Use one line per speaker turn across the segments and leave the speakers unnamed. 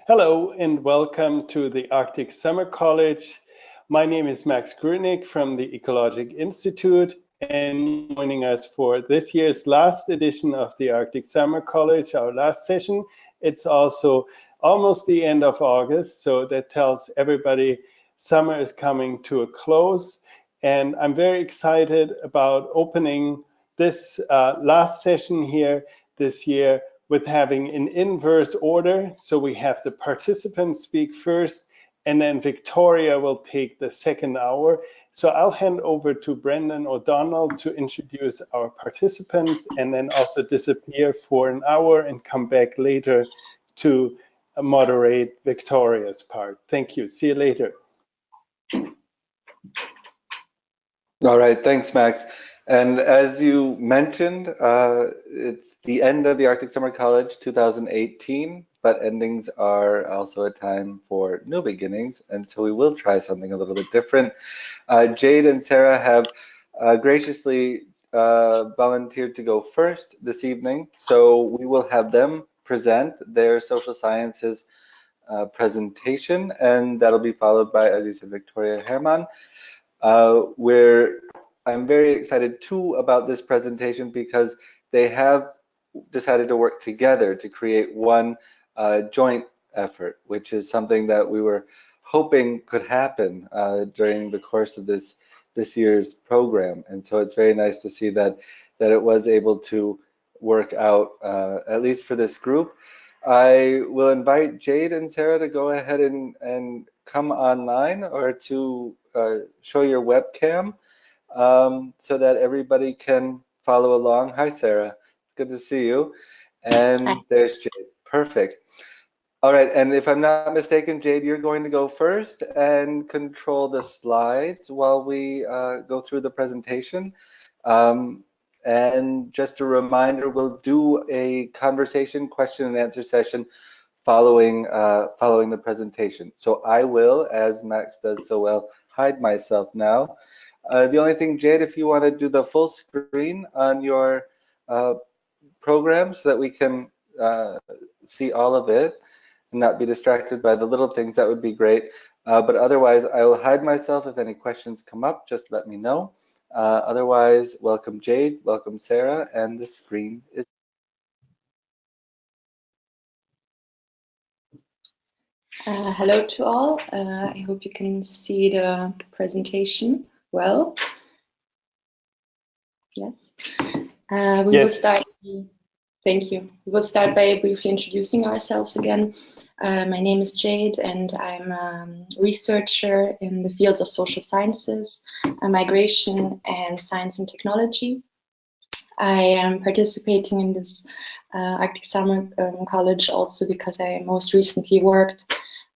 Hello and welcome to the Arctic Summer College. My name is Max Grunig from the Ecologic Institute, and joining us for this year's last edition of the Arctic Summer College, our last session. It's also almost the end of August, so that tells everybody summer is coming to a close. And I'm very excited about opening this last session here this year with having an inverse order. So we have the participants speak first, and then Victoria will take the second hour. So I'll hand over to Brendon O'Donnell to introduce our participants and then also disappear for an hour and come back later to moderate Victoria's part. Thank you. See you later.
All right, thanks, Max. And as you mentioned, it's the end of the Arctic Summer College 2018, but endings are also a time for new beginnings, and so we will try something a little bit different. Jade and Sarah have graciously volunteered to go first this evening, so we will have them present their social sciences presentation, and that'll be followed by, as you said, Victoria Herrmann. I'm very excited too about this presentation because they have decided to work together to create one joint effort, which is something that we were hoping could happen during the course of this year's program. And so it's very nice to see that it was able to work out, at least for this group. I will invite Jade and Sarah to go ahead and come online or to show your webcam so that everybody can follow along. Hi, Sarah. It's good to see you. And
Hi.
there's Jade. Perfect. All right. And if I'm not mistaken, Jade, you're going to go first and control the slides while we go through the presentation. And just a reminder, we'll do a conversation, question and answer session following the presentation. So I will, as Max does so well, hide myself now. The only thing, Jade, if you want to do the full screen on your program so that we can see all of it and not be distracted by the little things, that would be great. But otherwise, I will hide myself. If any questions come up, just let me know. Otherwise, welcome Jade, welcome Sarah, and the screen is.
Hello to all. I hope you can see the presentation well. Yes. We will start. Thank you. We will start by briefly introducing ourselves again. My name is Jade, and I'm a researcher in the fields of social sciences, migration, and science and technology. I am participating in this Arctic Summer College also because I most recently worked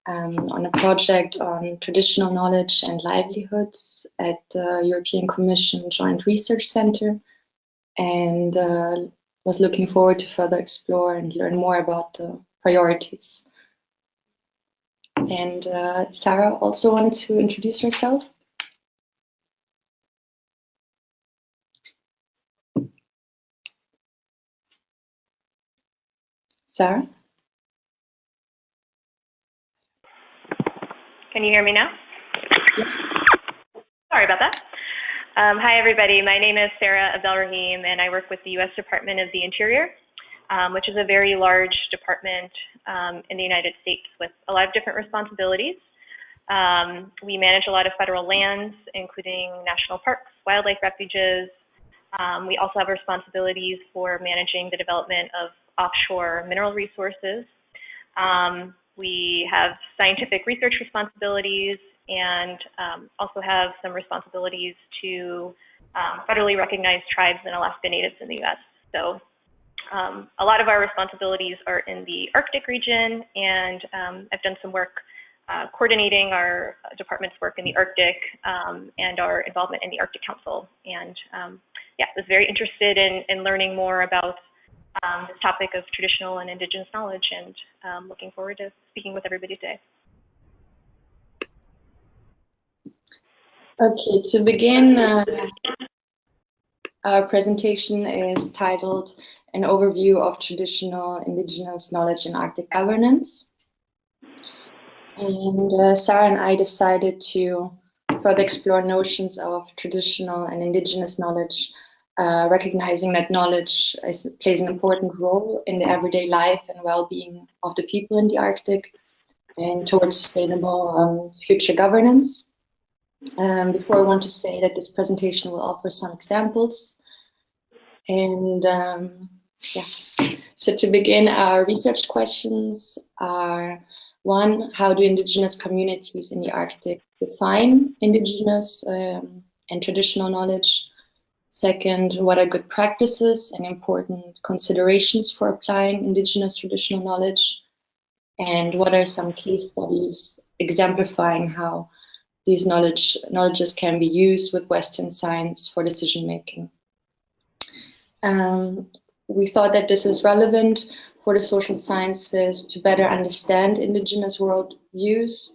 on a project on traditional knowledge and livelihoods at the European Commission Joint Research Center, and was looking forward to further explore and learn more about the priorities. And Sarah also wanted to introduce herself. Sarah?
Can you hear me now?
Yes.
Sorry about that. Hi, everybody. My name is Sarah Abdelrahim, and I work with the U.S. Department of the Interior, which is a very large department in the United States with a lot of different responsibilities. We manage a lot of federal lands, including national parks, wildlife refuges. We also have responsibilities for managing the development of offshore mineral resources. We have scientific research responsibilities and also have some responsibilities to federally recognized tribes and Alaska Natives in the U.S. So a lot of our responsibilities are in the Arctic region, and I've done some work coordinating our department's work in the Arctic and our involvement in the Arctic Council. And yeah, was very interested in learning more about this topic of traditional and indigenous knowledge, and looking forward to speaking with everybody today.
Okay, to begin, our presentation is titled An Overview of Traditional Indigenous Knowledge in Arctic Governance. And Sarah and I decided to further explore notions of traditional and indigenous knowledge, recognizing that knowledge plays an important role in the everyday life and well-being of the people in the Arctic, and towards sustainable future governance. Before, I want to say that this presentation will offer some examples. And yeah, so to begin, our research questions are: one, how do indigenous communities in the Arctic define indigenous and traditional knowledge? Second, what are good practices and important considerations for applying indigenous traditional knowledge? And what are some case studies exemplifying how these knowledges can be used with Western science for decision making? We thought that this is relevant for the social sciences to better understand indigenous worldviews,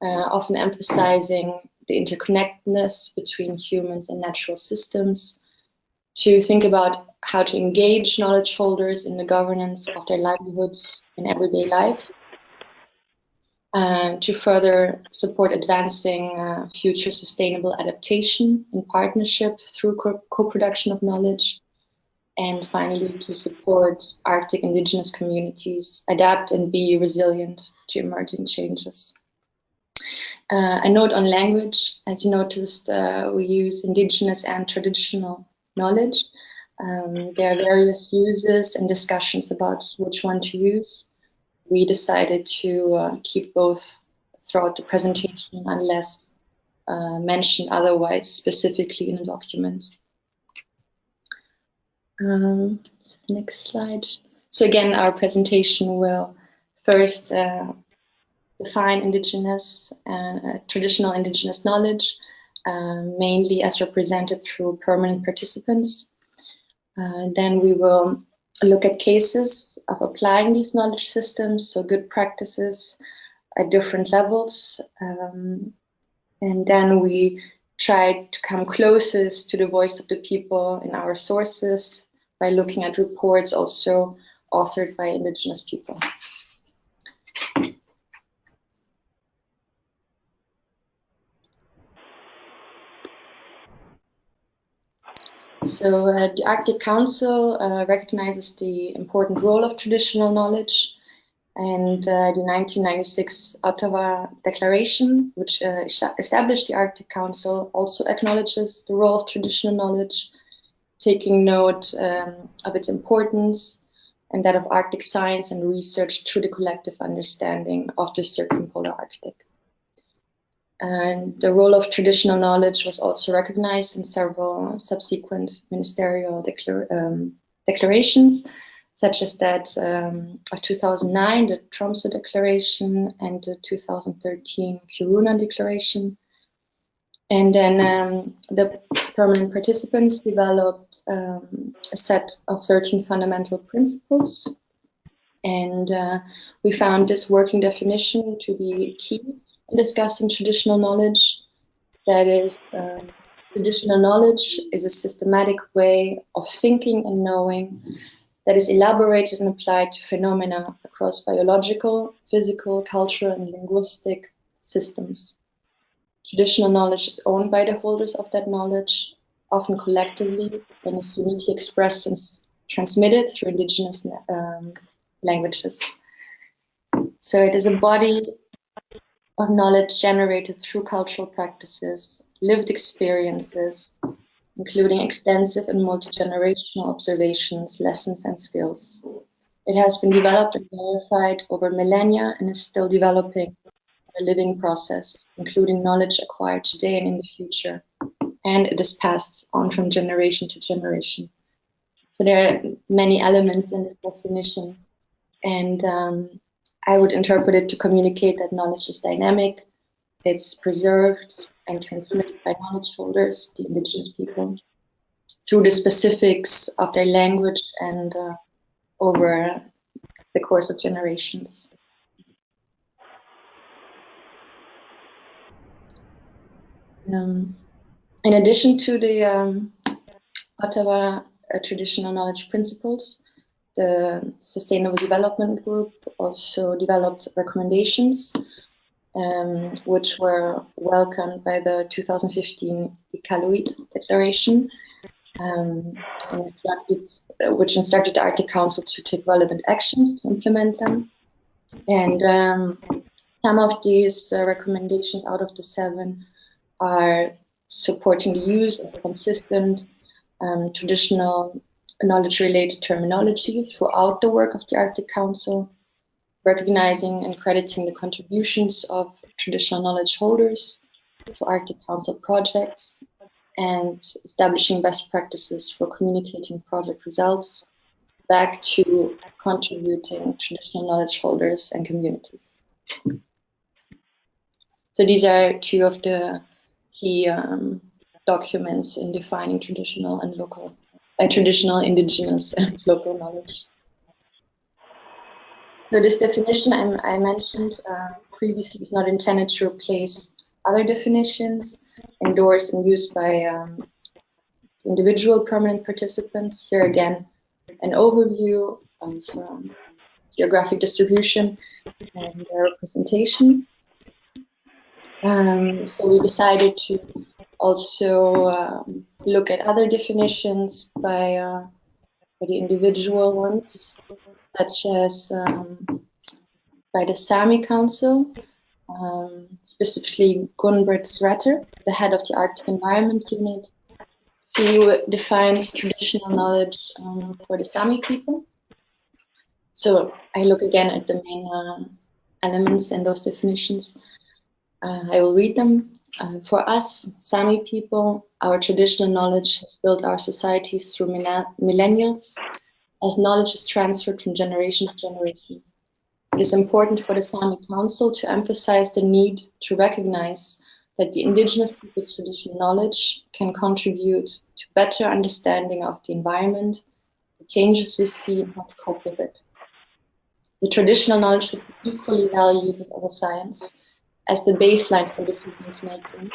often emphasizing the interconnectedness between humans and natural systems, to think about how to engage knowledge holders in the governance of their livelihoods in everyday life, to further support advancing future sustainable adaptation in partnership through co-production of knowledge, and finally to support Arctic indigenous communities adapt and be resilient to emerging changes. A note on language: as you noticed, we use indigenous and traditional knowledge. There are various uses and discussions about which one to use. We decided to keep both throughout the presentation unless mentioned otherwise specifically in a document. Next slide. So again, our presentation will first define indigenous and traditional indigenous knowledge, mainly as represented through permanent participants. Then we will look at cases of applying these knowledge systems, so good practices at different levels. And then we try to come closest to the voice of the people in our sources by looking at reports also authored by indigenous people. So the Arctic Council recognizes the important role of traditional knowledge, and the 1996 Ottawa Declaration, which established the Arctic Council, also acknowledges the role of traditional knowledge, taking note of its importance and that of Arctic science and research through the collective understanding of the circumpolar Arctic. And the role of traditional knowledge was also recognized in several subsequent ministerial declarations, such as that of 2009, the Tromsø Declaration, and the 2013 Kiruna Declaration. And then the permanent participants developed a set of 13 fundamental principles. And we found this working definition to be key in discussing traditional knowledge. That is, traditional knowledge is a systematic way of thinking and knowing that is elaborated and applied to phenomena across biological, physical, cultural, and linguistic systems. Traditional knowledge is owned by the holders of that knowledge, often collectively, and is uniquely expressed and transmitted through indigenous languages. So it is a body of knowledge generated through cultural practices, lived experiences, including extensive and multi-generational observations, lessons, and skills. It has been developed and verified over millennia and is still developing a living process, including knowledge acquired today and in the future. And it is passed on from generation to generation. So there are many elements in this definition, and I would interpret it to communicate that knowledge is dynamic, it's preserved and transmitted by knowledge holders, the indigenous people, through the specifics of their language and over the course of generations. In addition to the Ottawa traditional knowledge principles, the Sustainable Development Group also developed recommendations which were welcomed by the 2015 Iqaluit Declaration, which instructed the Arctic Council to take relevant actions to implement them. And some of these recommendations out of the 7 are supporting the use of consistent traditional knowledge-related terminology throughout the work of the Arctic Council, recognizing and crediting the contributions of traditional knowledge holders to Arctic Council projects, and establishing best practices for communicating project results back to contributing traditional knowledge holders and communities. So these are 2 of the key documents in defining traditional and local, traditional, indigenous, and local knowledge. So this definition I mentioned previously is not intended to replace other definitions endorsed and used by individual permanent participants. Here again, an overview of geographic distribution and their representation. So we decided to also look at other definitions by the individual ones, such as by the Sami Council, specifically Gunbert Sratter, the head of the Arctic Environment Unit. He defines traditional knowledge for the Sami people. So I look again at the main elements in those definitions. I will read them. For us, Sami people, our traditional knowledge has built our societies through millennials, as knowledge is transferred from generation to generation. It is important for the Sami Council to emphasize the need to recognize that the indigenous people's traditional knowledge can contribute to better understanding of the environment, the changes we see, and how to cope with it. The traditional knowledge should be equally valued with other science as the baseline for decisions making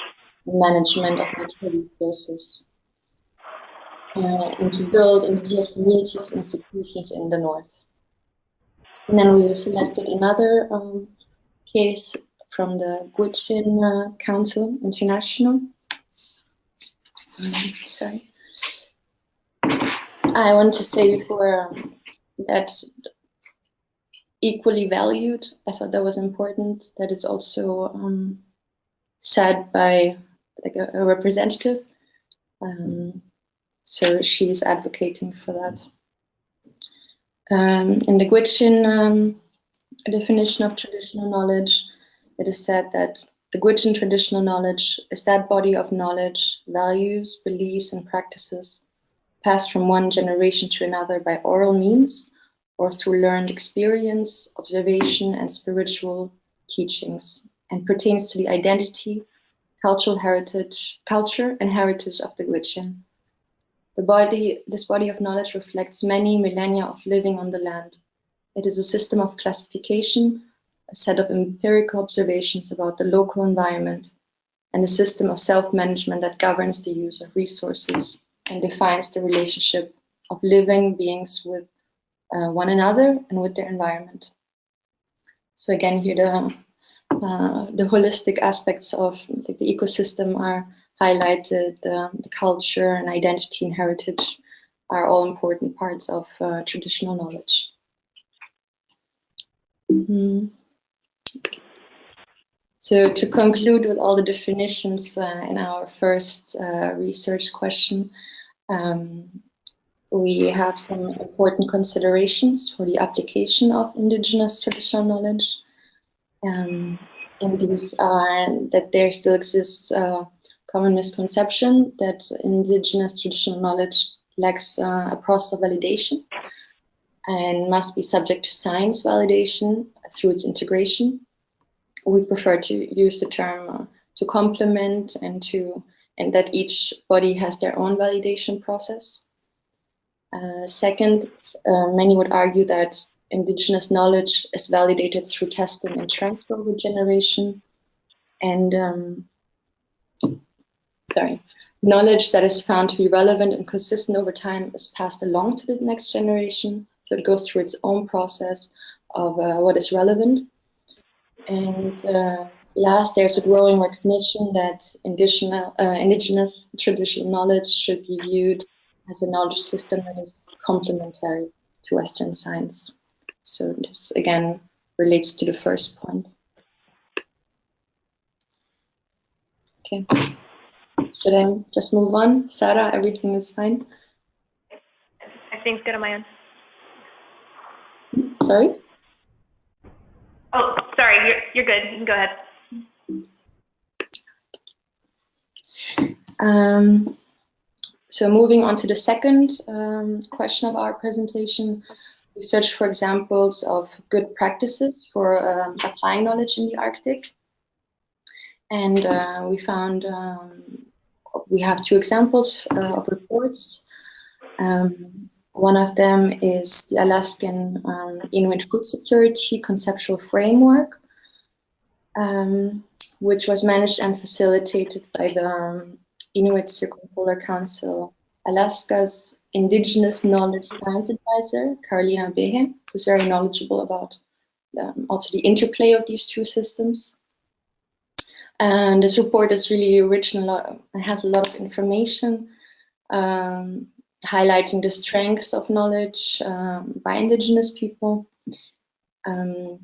and management of natural resources, and to build indigenous communities and institutions in the north. And then we selected another case from the Gwich'in Council International. Sorry. I want to say before that equally valued, I thought that was important, that it's also said by like a representative. So she's advocating for that. In the Gwich'in definition of traditional knowledge, it is said that the Gwich'in traditional knowledge is that body of knowledge, values, beliefs, and practices passed from one generation to another by oral means or through learned experience, observation, and spiritual teachings, and pertains to the identity, culture and heritage of the Gwich'in. This body of knowledge reflects many millennia of living on the land. It is a system of classification, a set of empirical observations about the local environment, and a system of self-management that governs the use of resources and defines the relationship of living beings with one another and with their environment. So again, here the holistic aspects of the ecosystem are highlighted. The culture and identity and heritage are all important parts of traditional knowledge. So to conclude with all the definitions in our first research question, we have some important considerations for the application of indigenous traditional knowledge. And these are that there still exists a common misconception that indigenous traditional knowledge lacks a process of validation and must be subject to science validation through its integration. We prefer to use the term to complement and that each body has their own validation process. Second, many would argue that indigenous knowledge is validated through testing and transfer over generation, and knowledge that is found to be relevant and consistent over time is passed along to the next generation, so it goes through its own process of what is relevant. And Last, there's a growing recognition that indigenous traditional knowledge should be viewed as a knowledge system that is complementary to Western science. So this again relates to the first point. Okay, should I just move on? Sarah, everything is fine?
Everything's good on my end.
Sorry?
Oh, sorry, you're good. You can go ahead.
So moving on to the second question of our presentation, we searched for examples of good practices for applying knowledge in the Arctic. And we found we have two examples of reports. One of them is the Alaskan Inuit Food Security Conceptual Framework, which was managed and facilitated by the Inuit Circumpolar Council, Alaska's Indigenous Knowledge Science Advisor, Carolina Behe, who's very knowledgeable about also the interplay of these two systems. And this report is really rich and it has a lot of information, highlighting the strengths of knowledge by Indigenous people. And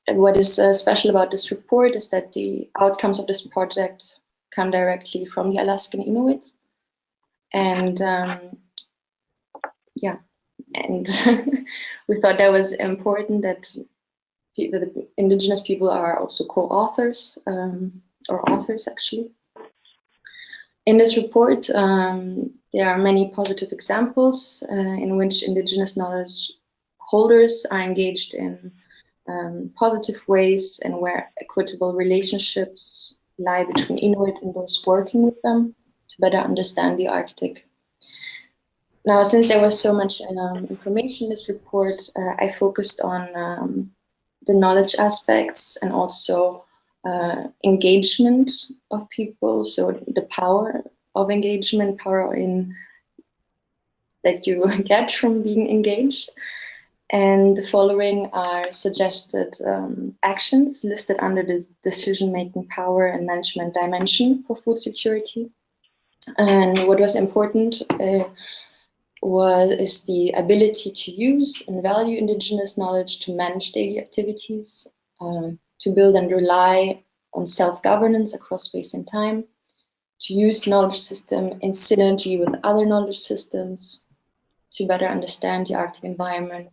what is special about this report is that the outcomes of this project come directly from the Alaskan Inuit. And yeah, and we thought that was important that the Indigenous people are also co-authors, or authors actually. In this report, there are many positive examples in which Indigenous knowledge holders are engaged in positive ways and where equitable relationships lie between Inuit and those working with them to better understand the Arctic. Now, since there was so much information in this report, I focused on the knowledge aspects and also engagement of people, so the power of engagement, power in that you get from being engaged. And the following are suggested actions listed under the decision-making power and management dimension for food security. And what was important is the ability to use and value Indigenous knowledge to manage daily activities, to build and rely on self-governance across space and time, to use the knowledge system in synergy with other knowledge systems, to better understand the Arctic environment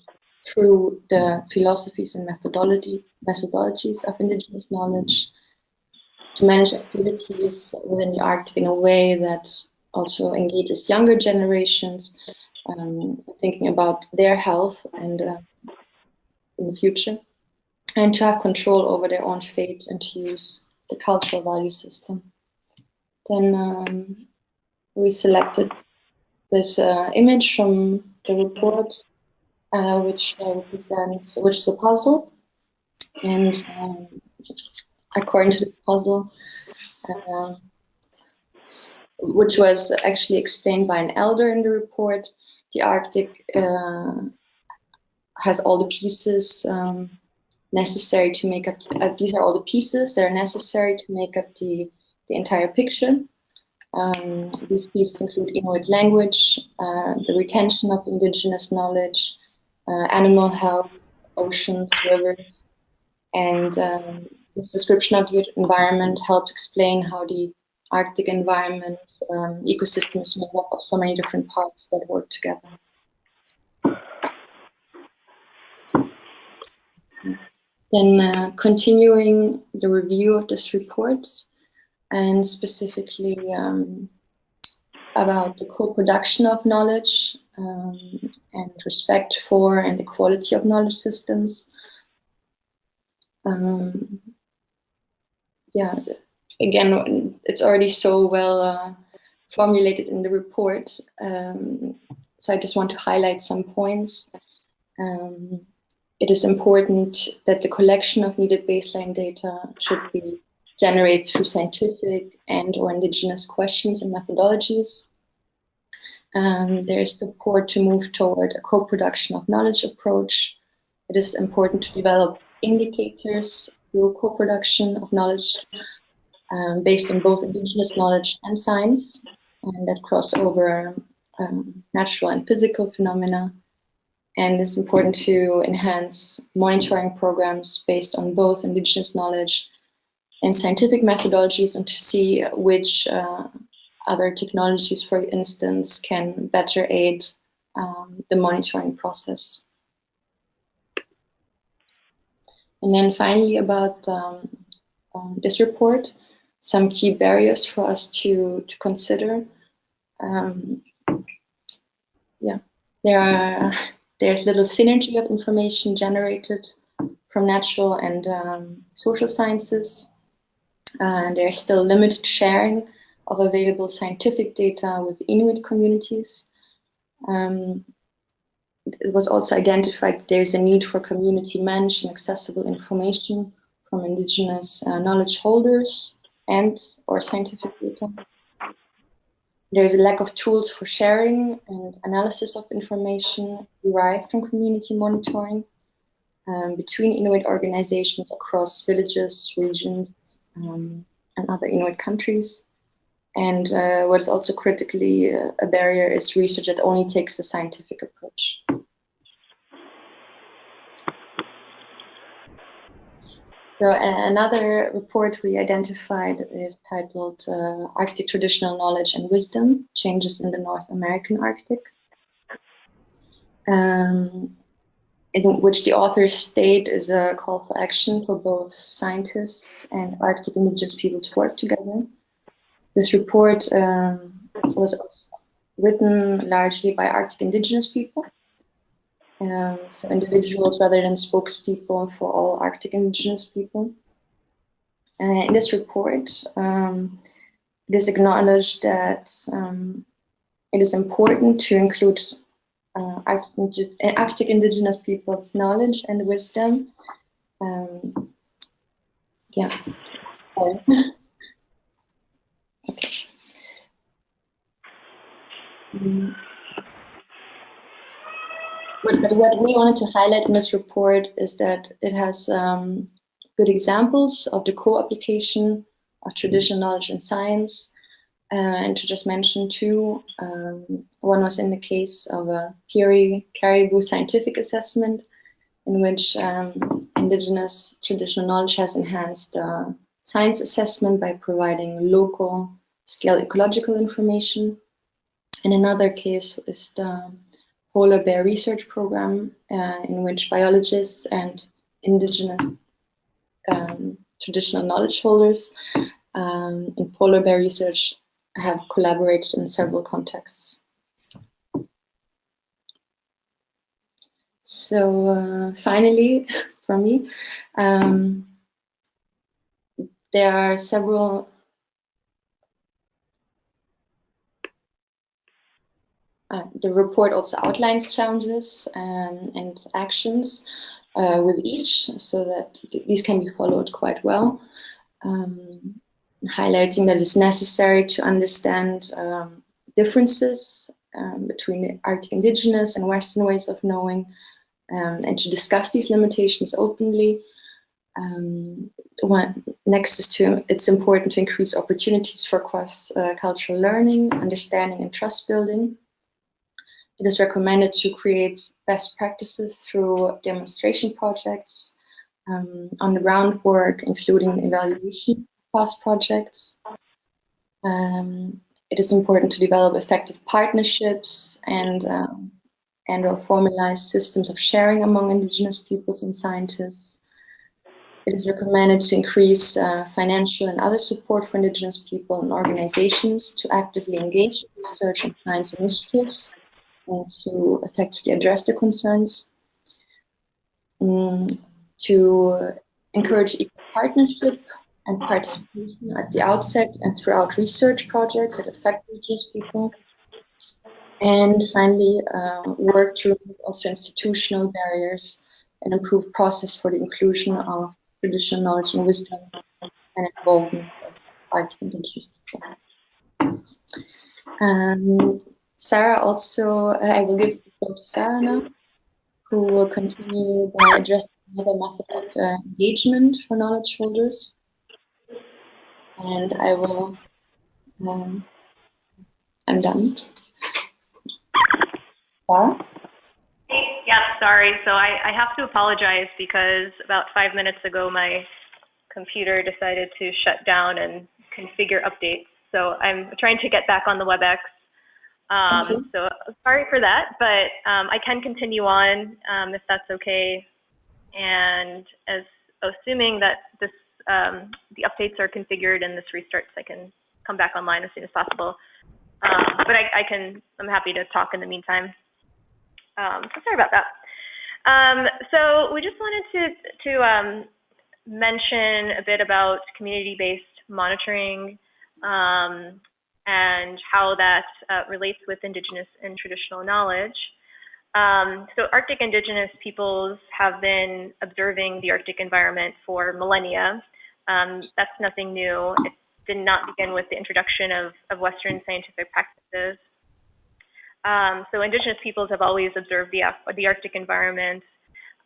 through the philosophies and methodologies of Indigenous knowledge, to manage activities within the Arctic in a way that also engages younger generations, thinking about their health and in the future, and to have control over their own fate and to use the cultural value system. Then we selected this image from the report, which is a puzzle, and according to this puzzle, which was actually explained by an elder in the report, the Arctic has all the pieces necessary to make up. These are all the pieces that are necessary to make up the entire picture. These pieces include Inuit language, the retention of Indigenous knowledge, animal health, oceans, rivers, and this description of the environment helps explain how the Arctic environment ecosystem is made up of so many different parts that work together. Then continuing the review of this report, and specifically about the co-production of knowledge and respect for and equality of knowledge systems. Yeah, again, it's already so well formulated in the report, so I just want to highlight some points. It is important that the collection of needed baseline data should be generated through scientific and/or Indigenous questions and methodologies. There is support to move toward a co-production of knowledge approach. It is important to develop indicators through co-production of knowledge based on both indigenous knowledge and science, and that cross over natural and physical phenomena. And it's important to enhance monitoring programs based on both indigenous knowledge and scientific methodologies, and to see which other technologies, for instance, can better aid the monitoring process. And then finally, about this report, some key barriers for us to consider. There's little synergy of information generated from natural and social sciences. There's still limited sharing of available scientific data with Inuit communities. It was also identified that there's a need for community managed and accessible information from indigenous knowledge holders and or scientific data. There's a lack of tools for sharing and analysis of information derived from community monitoring between Inuit organizations across villages, regions, and other Inuit countries. And what is also critically a barrier is research that only takes a scientific approach. So another report we identified is titled Arctic Traditional Knowledge and Wisdom, Changes in the North American Arctic, in which the authors state is a call for action for both scientists and Arctic indigenous people to work together. This report was also written largely by Arctic indigenous people, so individuals rather than spokespeople for all Arctic indigenous people. In this report, it is acknowledged that it is important to include Arctic indigenous people's knowledge and wisdom. Okay. But what we wanted to highlight in this report is that it has good examples of the co-application of traditional knowledge and science. And to just mention two, one was in the case of a Peary Caribou scientific assessment, in which indigenous traditional knowledge has enhanced science assessment by providing local scale ecological information. And another case is the polar bear research program, in which biologists and indigenous traditional knowledge holders in polar bear research have collaborated in several contexts. So finally, for me, there are several the report also outlines challenges and actions with each, so that these can be followed quite well, highlighting that it's necessary to understand differences between the Arctic indigenous and Western ways of knowing, and to discuss these limitations openly. Next is it's important to increase opportunities for cross-cultural learning, understanding, and trust building. It is recommended to create best practices through demonstration projects, on-the-ground work, including evaluation of past projects. It is important to develop effective partnerships and or formalize systems of sharing among indigenous peoples and scientists. It is recommended to increase financial and other support for indigenous people and organizations to actively engage in research and science initiatives and to effectively address the concerns. To encourage equal partnership and participation at the outset and throughout research projects that affect indigenous people. And finally, work to remove also institutional barriers and improve process for the inclusion of traditional knowledge and wisdom and involvement of Arctic indigenous people. Sarah also, I will give the floor to Sarah now, who will continue by addressing another method of engagement for knowledge holders. And I will, I'm done. Sarah?
Yeah, sorry. So I have to apologize because about 5 minutes ago, my computer decided to shut down and configure updates. So I'm trying to get back on the WebEx. So sorry for that, but I can continue on if that's okay. And assuming that this the updates are configured and this restarts, I can come back online as soon as possible. But I'm happy to talk in the meantime. So sorry about that. So we just wanted to mention a bit about community-based monitoring and how that relates with Indigenous and traditional knowledge. So Arctic Indigenous peoples have been observing the Arctic environment for millennia. That's nothing new. It did not begin with the introduction of Western scientific practices. So Indigenous peoples have always observed the Arctic environment,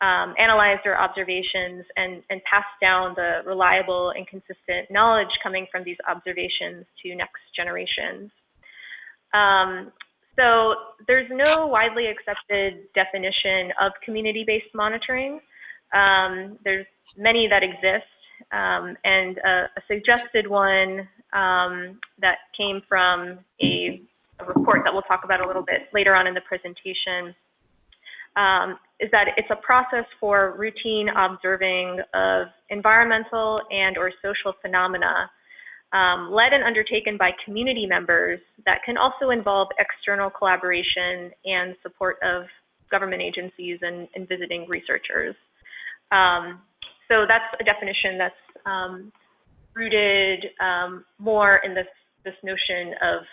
analyzed their observations, and passed down the reliable and consistent knowledge coming from these observations to next generations. So there's no widely accepted definition of community-based monitoring. There's many that exist, and a suggested one that came from a report that we'll talk about a little bit later on in the presentation is that it's a process for routine observing of environmental and or social phenomena led and undertaken by community members that can also involve external collaboration and support of government agencies and visiting researchers. So that's a definition that's rooted more in this notion of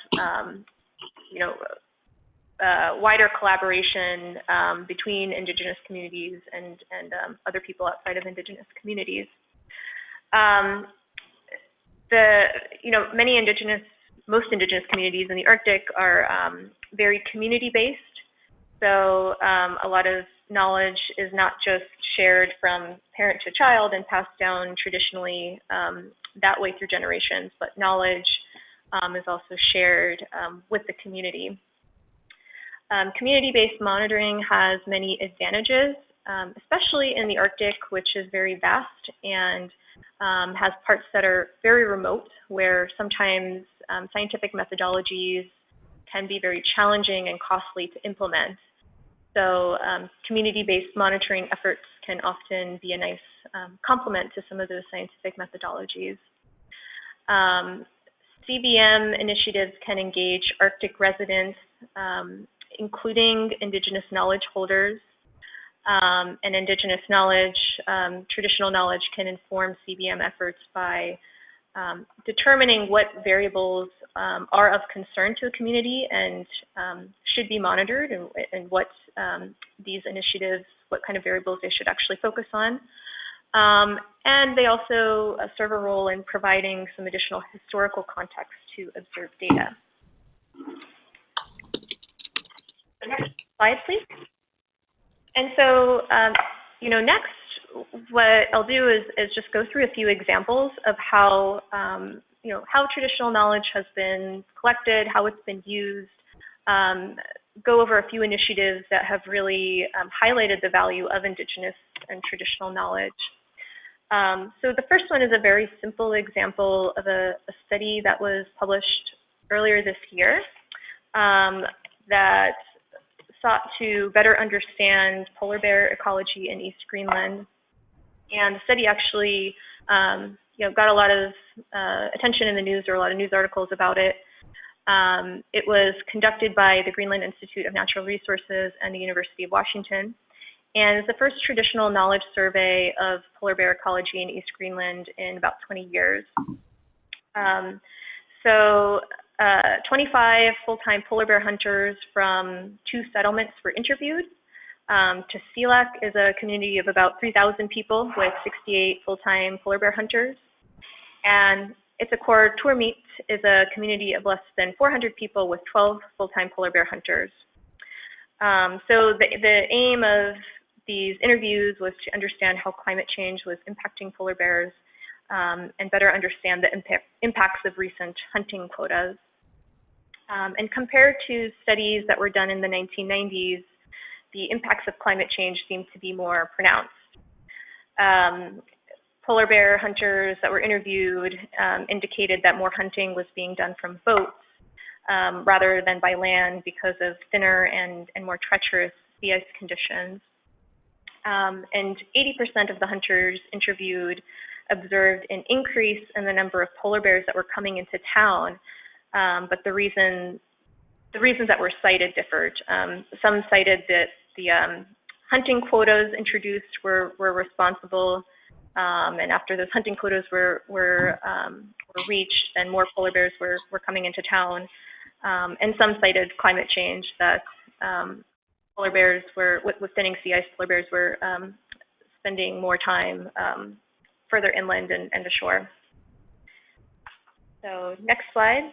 wider collaboration between Indigenous communities and other people outside of Indigenous communities. Most Indigenous communities in the Arctic are very community-based. So a lot of knowledge is not just shared from parent to child and passed down traditionally that way through generations, but knowledge is also shared with the community. Community-based monitoring has many advantages, especially in the Arctic, which is very vast and has parts that are very remote, where sometimes scientific methodologies can be very challenging and costly to implement. So community-based monitoring efforts can often be a nice complement to some of those scientific methodologies. CBM initiatives can engage Arctic residents, including Indigenous knowledge holders, and Indigenous knowledge, traditional knowledge can inform CBM efforts by determining what variables are of concern to the community and should be monitored, and what these initiatives, what kind of variables they should actually focus on. And they also serve a role in providing some additional historical context to observed data. The next slide, please. And so, next, what I'll do is just go through a few examples of how, how traditional knowledge has been collected, how it's been used, go over a few initiatives that have really highlighted the value of Indigenous and traditional knowledge. So the first one is a very simple example of a study that was published earlier this year that sought to better understand polar bear ecology in East Greenland. And the study actually got a lot of attention in the news. There were a lot of news articles about it. It was conducted by the Greenland Institute of Natural Resources and the University of Washington. And it's the first traditional knowledge survey of polar bear ecology in East Greenland in about 20 years. 25 full-time polar bear hunters from 2 settlements were interviewed. Tasiilaq is a community of about 3,000 people with 68 full-time polar bear hunters. And Ithaquoar Tuamut is a community of less than 400 people with 12 full-time polar bear hunters. So the aim of these interviews was to understand how climate change was impacting polar bears and better understand the impacts of recent hunting quotas. And compared to studies that were done in the 1990s, the impacts of climate change seem to be more pronounced. Polar bear hunters that were interviewed indicated that more hunting was being done from boats rather than by land because of thinner and more treacherous sea ice conditions. And 80% of the hunters interviewed observed an increase in the number of polar bears that were coming into town, but the reasons that were cited differed. Some cited that the hunting quotas introduced were responsible, and after those hunting quotas were reached, then more polar bears were coming into town. And some cited climate change, that polar bears were, with thinning sea ice, polar bears were spending more time further inland and ashore. So next slide.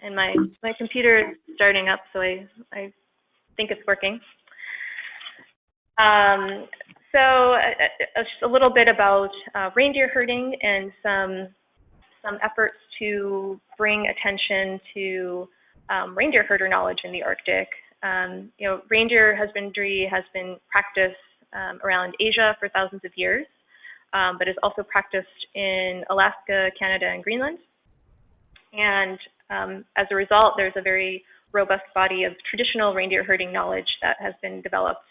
And my computer is starting up, so I think it's working. So just a little bit about reindeer herding and some efforts to bring attention to reindeer herder knowledge in the Arctic. You know, reindeer husbandry has been practiced around Asia for thousands of years, but is also practiced in Alaska, Canada, and Greenland. And as a result, there's a very robust body of traditional reindeer herding knowledge that has been developed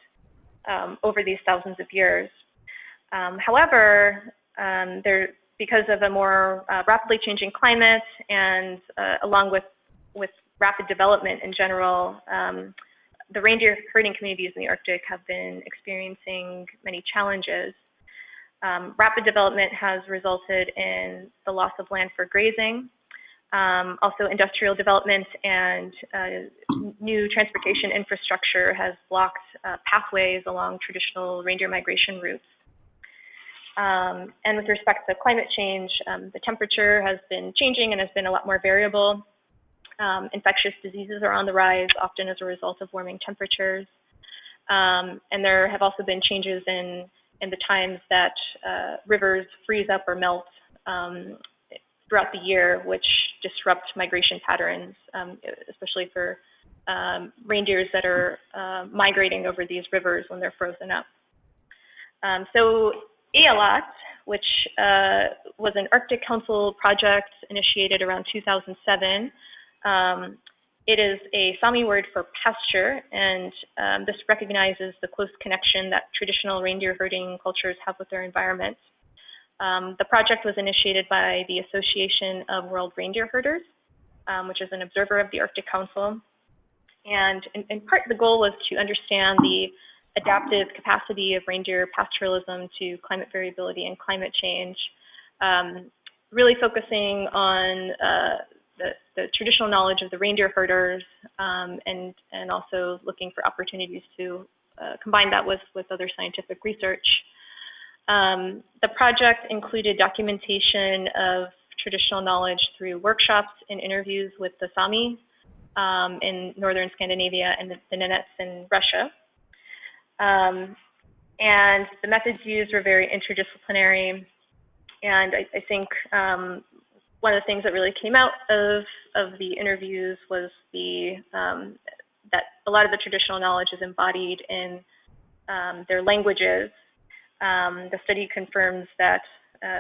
over these thousands of years. However, because of a more rapidly changing climate and along with rapid development in general, the reindeer herding communities in the Arctic have been experiencing many challenges. Rapid development has resulted in the loss of land for grazing. Also, industrial development and new transportation infrastructure has blocked pathways along traditional reindeer migration routes. And with respect to climate change, the temperature has been changing and has been a lot more variable. Infectious diseases are on the rise, often as a result of warming temperatures. And there have also been changes in the times that rivers freeze up or melt throughout the year, which disrupt migration patterns, especially for reindeers that are migrating over these rivers when they're frozen up. So EALOT, which was an Arctic Council project initiated around 2007, it is a Sami word for pasture, and this recognizes the close connection that traditional reindeer herding cultures have with their environment. The project was initiated by the Association of World Reindeer Herders, which is an observer of the Arctic Council. And in part, the goal was to understand the adaptive capacity of reindeer pastoralism to climate variability and climate change, really focusing on the traditional knowledge of the reindeer herders, and also looking for opportunities to combine that with other scientific research. The project included documentation of traditional knowledge through workshops and interviews with the Sami in northern Scandinavia and the Nenets in Russia. And the methods used were very interdisciplinary. And I think one of the things that really came out of the interviews was that a lot of the traditional knowledge is embodied in their languages. The study confirms that,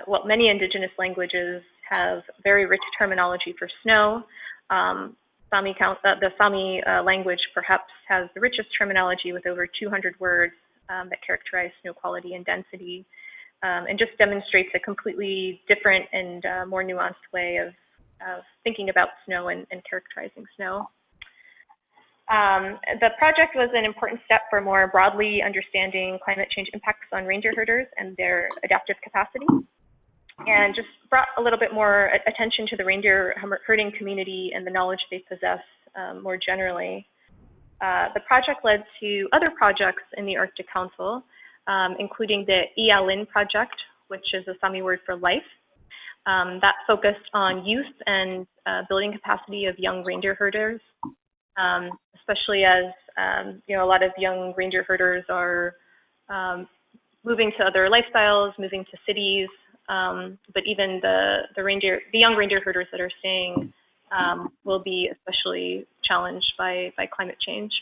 well, many indigenous languages have very rich terminology for snow. The Sami language perhaps has the richest terminology with over 200 words that characterize snow quality and density, and just demonstrates a completely different and more nuanced way of thinking about snow and characterizing snow. The project was an important step for more broadly understanding climate change impacts on reindeer herders and their adaptive capacity, and just brought a little bit more attention to the reindeer herding community and the knowledge they possess more generally. The project led to other projects in the Arctic Council, including the EALIN project, which is a Sami word for life, that focused on youth and building capacity of young reindeer herders. Especially as you know, a lot of young reindeer herders are moving to other lifestyles, moving to cities, but even the young reindeer herders that are staying will be especially challenged by climate change.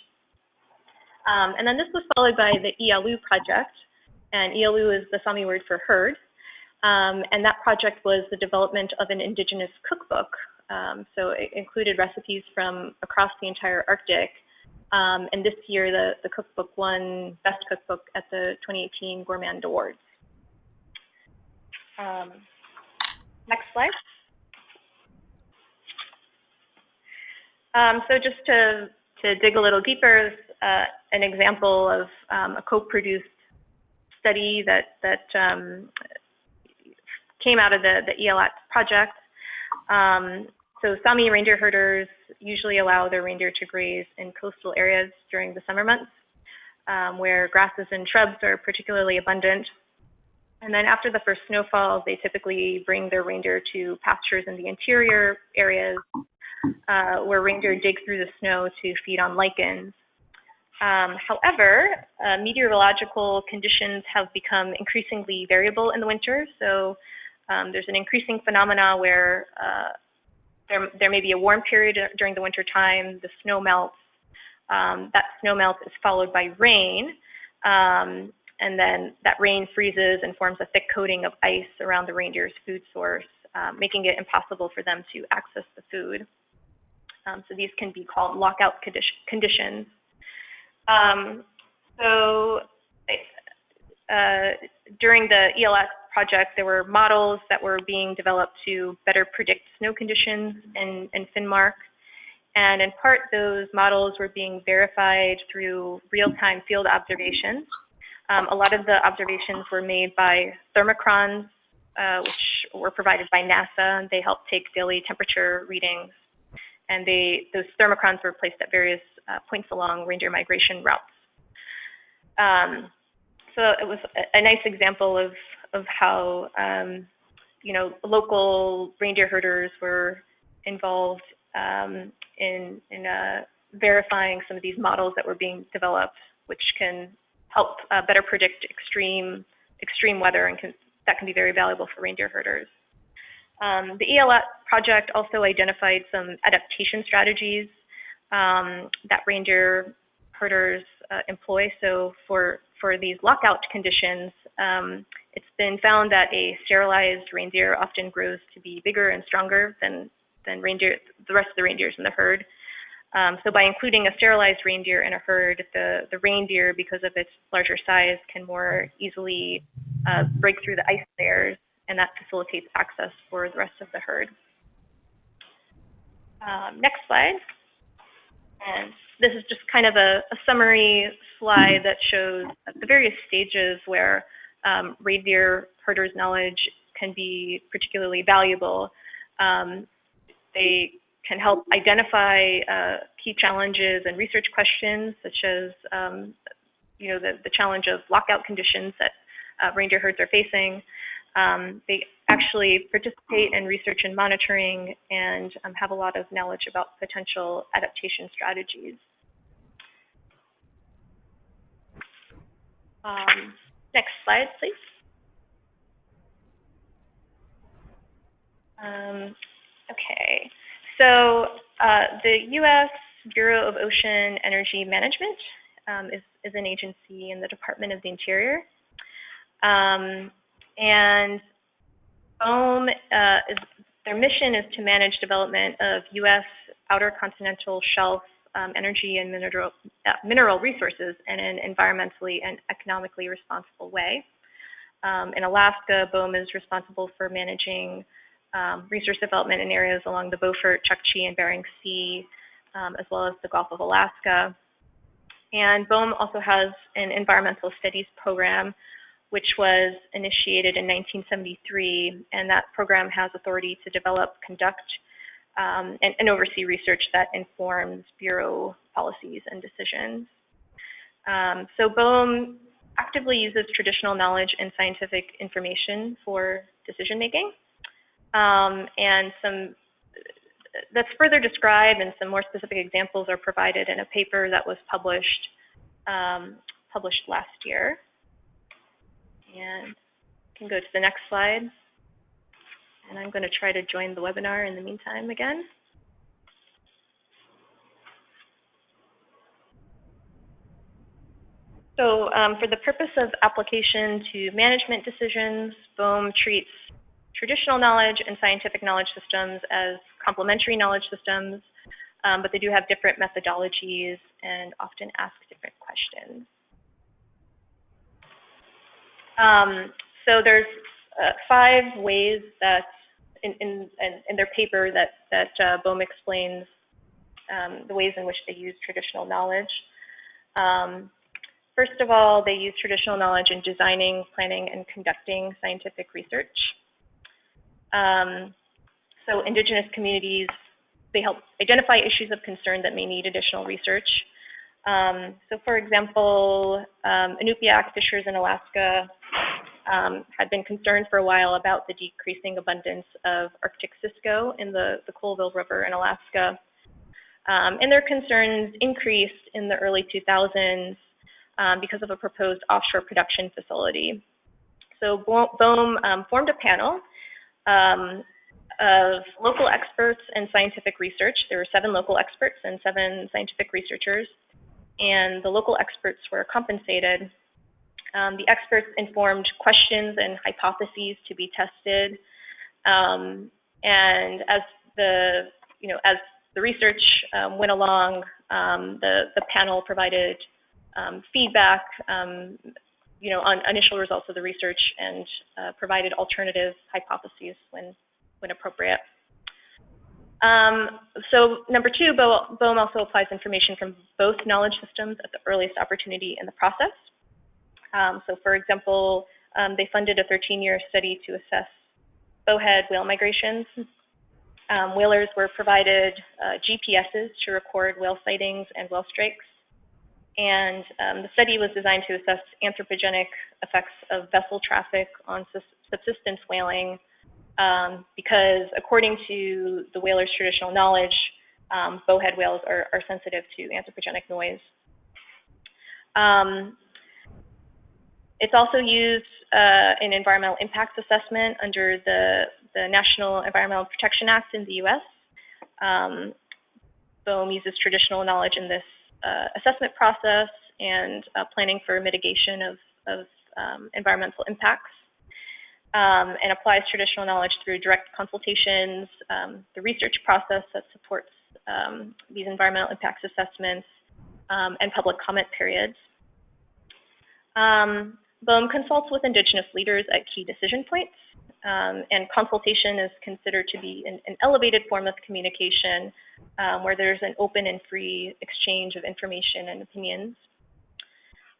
And then this was followed by the ELU project, and ELU is the Sami word for herd. And that project was the development of an indigenous cookbook. So it included recipes from across the entire Arctic. And this year, the cookbook won Best Cookbook at the 2018 Gourmand Awards. Next slide. So just to dig a little deeper, an example of a co-produced study that came out of the ELAT project. So Sami reindeer herders usually allow their reindeer to graze in coastal areas during the summer months, where grasses and shrubs are particularly abundant. And then after the first snowfall, they typically bring their reindeer to pastures in the interior areas, where reindeer dig through the snow to feed on lichens. However, meteorological conditions have become increasingly variable in the winter. So there's an increasing phenomena where there may be a warm period during the winter time, the snow melts. That snow melt is followed by rain, and then that rain freezes and forms a thick coating of ice around the reindeer's food source, making it impossible for them to access the food. So these can be called lockout conditions. During the ELS project, there were models that were being developed to better predict snow conditions in Finnmark. And in part, those models were being verified through real-time field observations. A lot of the observations were made by thermochrons, which were provided by NASA. They helped take daily temperature readings. And those thermochrons were placed at various points along reindeer migration routes. So it was a nice example of how local reindeer herders were involved in verifying some of these models that were being developed, which can help better predict extreme weather, and that can be very valuable for reindeer herders. The ELAT project also identified some adaptation strategies that reindeer herders employ. So for these lockout conditions, it's been found that a sterilized reindeer often grows to be bigger and stronger than the rest of the reindeers in the herd. So by including a sterilized reindeer in a herd, the reindeer, because of its larger size, can more easily break through the ice layers, and that facilitates access for the rest of the herd. Next slide. And this is just kind of a summary slide that shows the various stages where reindeer herders' knowledge can be particularly valuable. They can help identify key challenges and research questions, such as the challenge of lockout conditions that reindeer herds are facing. They actually participate in research and monitoring, and have a lot of knowledge about potential adaptation strategies. Next slide, please. Okay, so the U.S. Bureau of Ocean Energy Management is an agency in the Department of the Interior. And BOEM, their mission is to manage development of U.S. outer continental shelf energy and mineral resources in an environmentally and economically responsible way. In Alaska, BOEM is responsible for managing resource development in areas along the Beaufort, Chukchi, and Bering Sea, as well as the Gulf of Alaska. And BOEM also has an environmental studies program, which was initiated in 1973, and that program has authority to develop, conduct, and oversee research that informs Bureau policies and decisions. So BOEM actively uses traditional knowledge and scientific information for decision making, and that's further described, and some more specific examples are provided in a paper that was published last year. And can go to the next slide. And I'm going to try to join the webinar in the meantime again. So for the purpose of application to management decisions, BOEM treats traditional knowledge and scientific knowledge systems as complementary knowledge systems, but they do have different methodologies and often ask different questions. So there's 5 ways that in their paper that BOEM explains the ways in which they use traditional knowledge. First of all, they use traditional knowledge in designing, planning, and conducting scientific research. So indigenous communities, they help identify issues of concern that may need additional research. So for example, Inupiaq fishers in Alaska had been concerned for a while about the decreasing abundance of Arctic cisco in the Colville River in Alaska. And their concerns increased in the early 2000s because of a proposed offshore production facility. So BOEM formed a panel of local experts and scientific research. There were 7 local experts and 7 scientific researchers, and the local experts were compensated. The experts informed questions and hypotheses to be tested, and as the research went along, the panel provided feedback, on initial results of the research and provided alternative hypotheses when appropriate. So number 2, BOEM also applies information from both knowledge systems at the earliest opportunity in the process. So for example, they funded a 13-year study to assess bowhead whale migrations. Whalers were provided GPSs to record whale sightings and whale strikes. And the study was designed to assess anthropogenic effects of vessel traffic on subsistence whaling, because according to the whalers' traditional knowledge, bowhead whales are sensitive to anthropogenic noise. It's also used in environmental impacts assessment under the National Environmental Protection Act in the US. BOEM uses traditional knowledge in this assessment process and planning for mitigation of environmental impacts, and applies traditional knowledge through direct consultations, the research process that supports these environmental impacts assessments, and public comment periods. BOEM consults with Indigenous leaders at key decision points, and consultation is considered to be an elevated form of communication where there's an open and free exchange of information and opinions.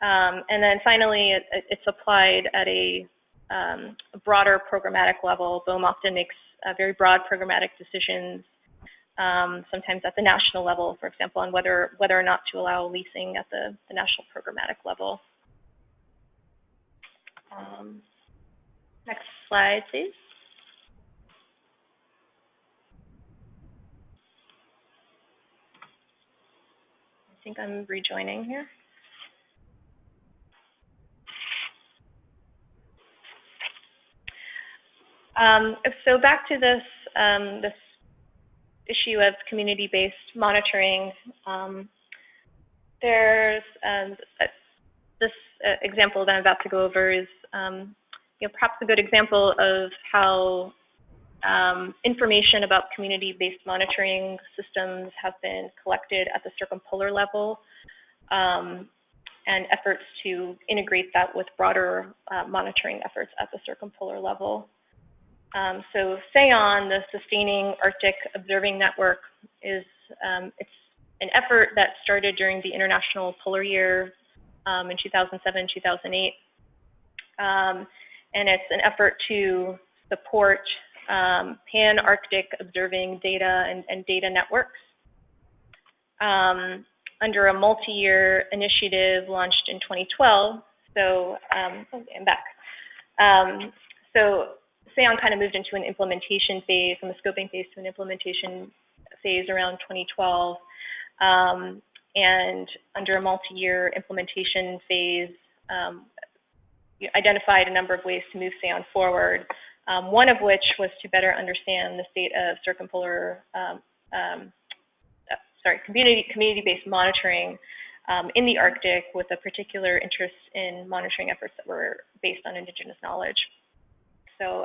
And then finally, it's applied at a broader programmatic level. BOEM often makes very broad programmatic decisions, sometimes at the national level, for example, on whether or not to allow leasing at the national programmatic level. Next slide, please. I think I'm rejoining here. So back to this this issue of community-based monitoring. There's this example that I'm about to go over is perhaps a good example of how information about community-based monitoring systems have been collected at the circumpolar level, and efforts to integrate that with broader monitoring efforts at the circumpolar level. So SAON, the Sustaining Arctic Observing Network, is it's an effort that started during the International Polar Year in 2007-2008. And it's an effort to support pan-Arctic observing data and data networks under a multi-year initiative launched in 2012. So, I'm back. So SAON kind of moved into an implementation phase, from a scoping phase to an implementation phase around 2012. And under a multi-year implementation phase, identified a number of ways to move SAON forward, one of which was to better understand the state of circumpolar, community-based monitoring in the Arctic, with a particular interest in monitoring efforts that were based on Indigenous knowledge. So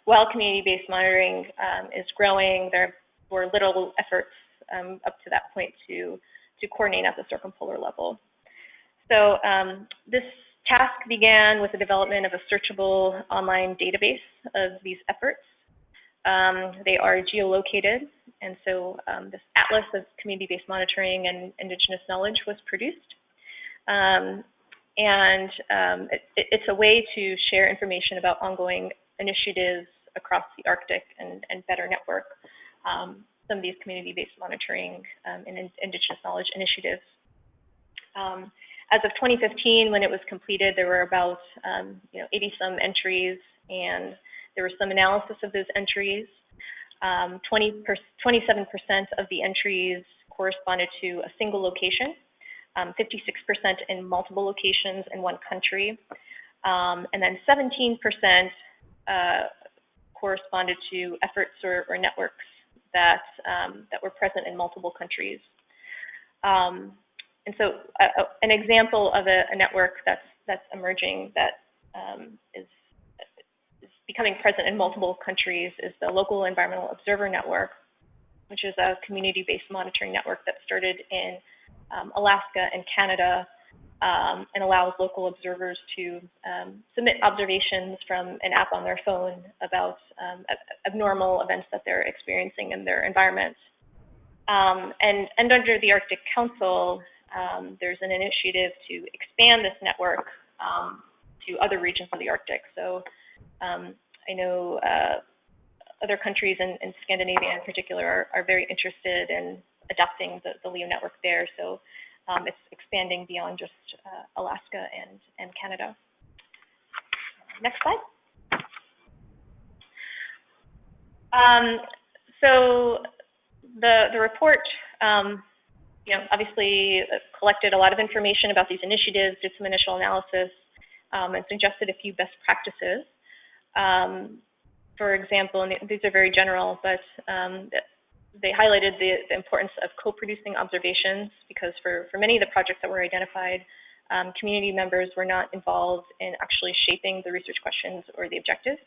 while community-based monitoring is growing, there were little efforts up to that point to coordinate at the circumpolar level. So this task began with the development of a searchable online database of these efforts. They are geolocated, and so this atlas of community-based monitoring and Indigenous knowledge was produced. It's a way to share information about ongoing initiatives across the Arctic and better network some of these community-based monitoring and Indigenous knowledge initiatives. As of 2015, when it was completed, there were about 80-some entries, and there was some analysis of those entries. 27% of the entries corresponded to a single location, 56% in multiple locations in one country, and then 17% corresponded to efforts or networks that were present in multiple countries. And so an example of a network that's emerging that is becoming present in multiple countries is the Local Environmental Observer Network, which is a community-based monitoring network that started in Alaska and Canada, and allows local observers to submit observations from an app on their phone about abnormal events that they're experiencing in their environment. And under the Arctic Council, there's an initiative to expand this network to other regions of the Arctic. So I know other countries in Scandinavia in particular are very interested in adopting the LEO network there. So it's expanding beyond just Alaska and Canada. Next slide. So the report, obviously collected a lot of information about these initiatives, did some initial analysis, and suggested a few best practices. For example, and these are very general, but they highlighted the importance of co-producing observations, because for many of the projects that were identified, community members were not involved in actually shaping the research questions or the objectives.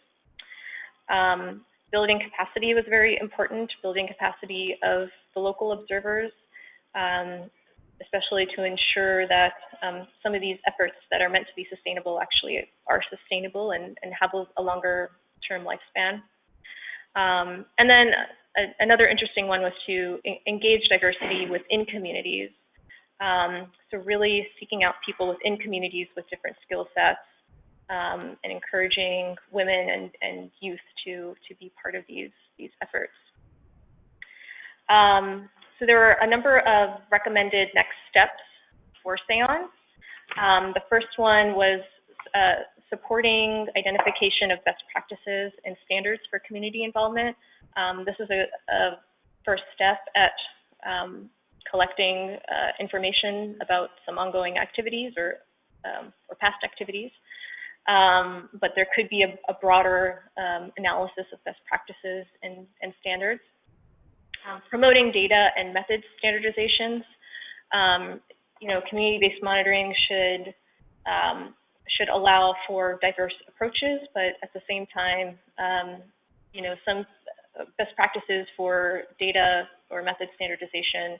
Building capacity was very important, building capacity of the local observers, especially to ensure that some of these efforts that are meant to be sustainable actually are sustainable and have a longer term lifespan. And then another interesting one was to engage diversity within communities. So really seeking out people within communities with different skill sets, and encouraging women and youth to be part of these efforts. So there were a number of recommended next steps for SAON. The first one was supporting identification of best practices and standards for community involvement. This is a first step at collecting information about some ongoing activities or past activities. But there could be a broader analysis of best practices and standards. Promoting data and methods standardizations. Community-based monitoring should allow for diverse approaches, but at the same time, some best practices for data or method standardization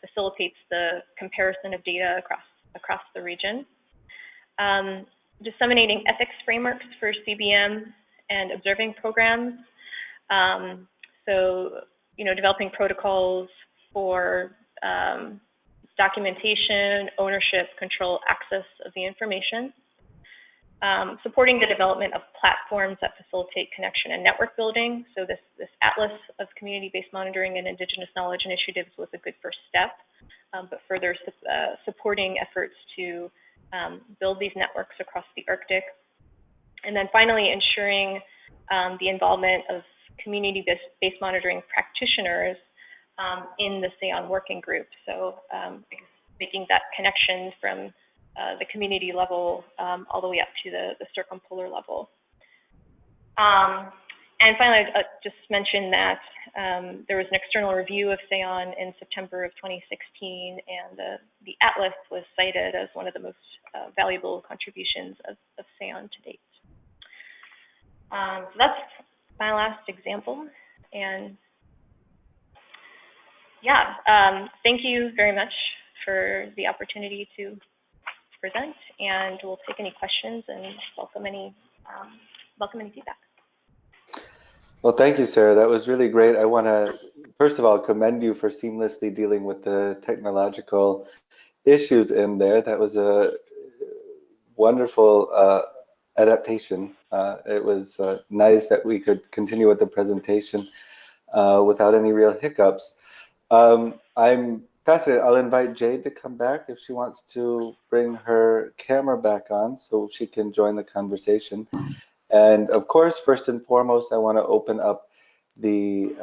facilitates the comparison of data across the region. Disseminating ethics frameworks for CBM and observing programs. So, developing protocols for documentation, ownership, control, access of the information. Supporting the development of platforms that facilitate connection and network building. So this atlas of community-based monitoring and Indigenous knowledge initiatives was a good first step, but further supporting efforts to build these networks across the Arctic. And then finally, ensuring the involvement of community-based monitoring practitioners in the SAON working group. So I guess making that connection from the community level all the way up to the circumpolar level. And finally, I'd just mention that there was an external review of SAON in September of 2016, and the atlas was cited as one of the most valuable contributions of SAON to date. So that's my last example. And yeah, thank you very much for the opportunity to present, and we'll take any questions and welcome any feedback.
Well, thank you, Sarah. That was really great. I want to, first of all, commend you for seamlessly dealing with the technological issues in there. That was a wonderful adaptation. It was nice that we could continue with the presentation without any real hiccups. I'm fascinated. I'll invite Jade to come back if she wants to bring her camera back on so she can join the conversation. And of course, first and foremost, I want to open up the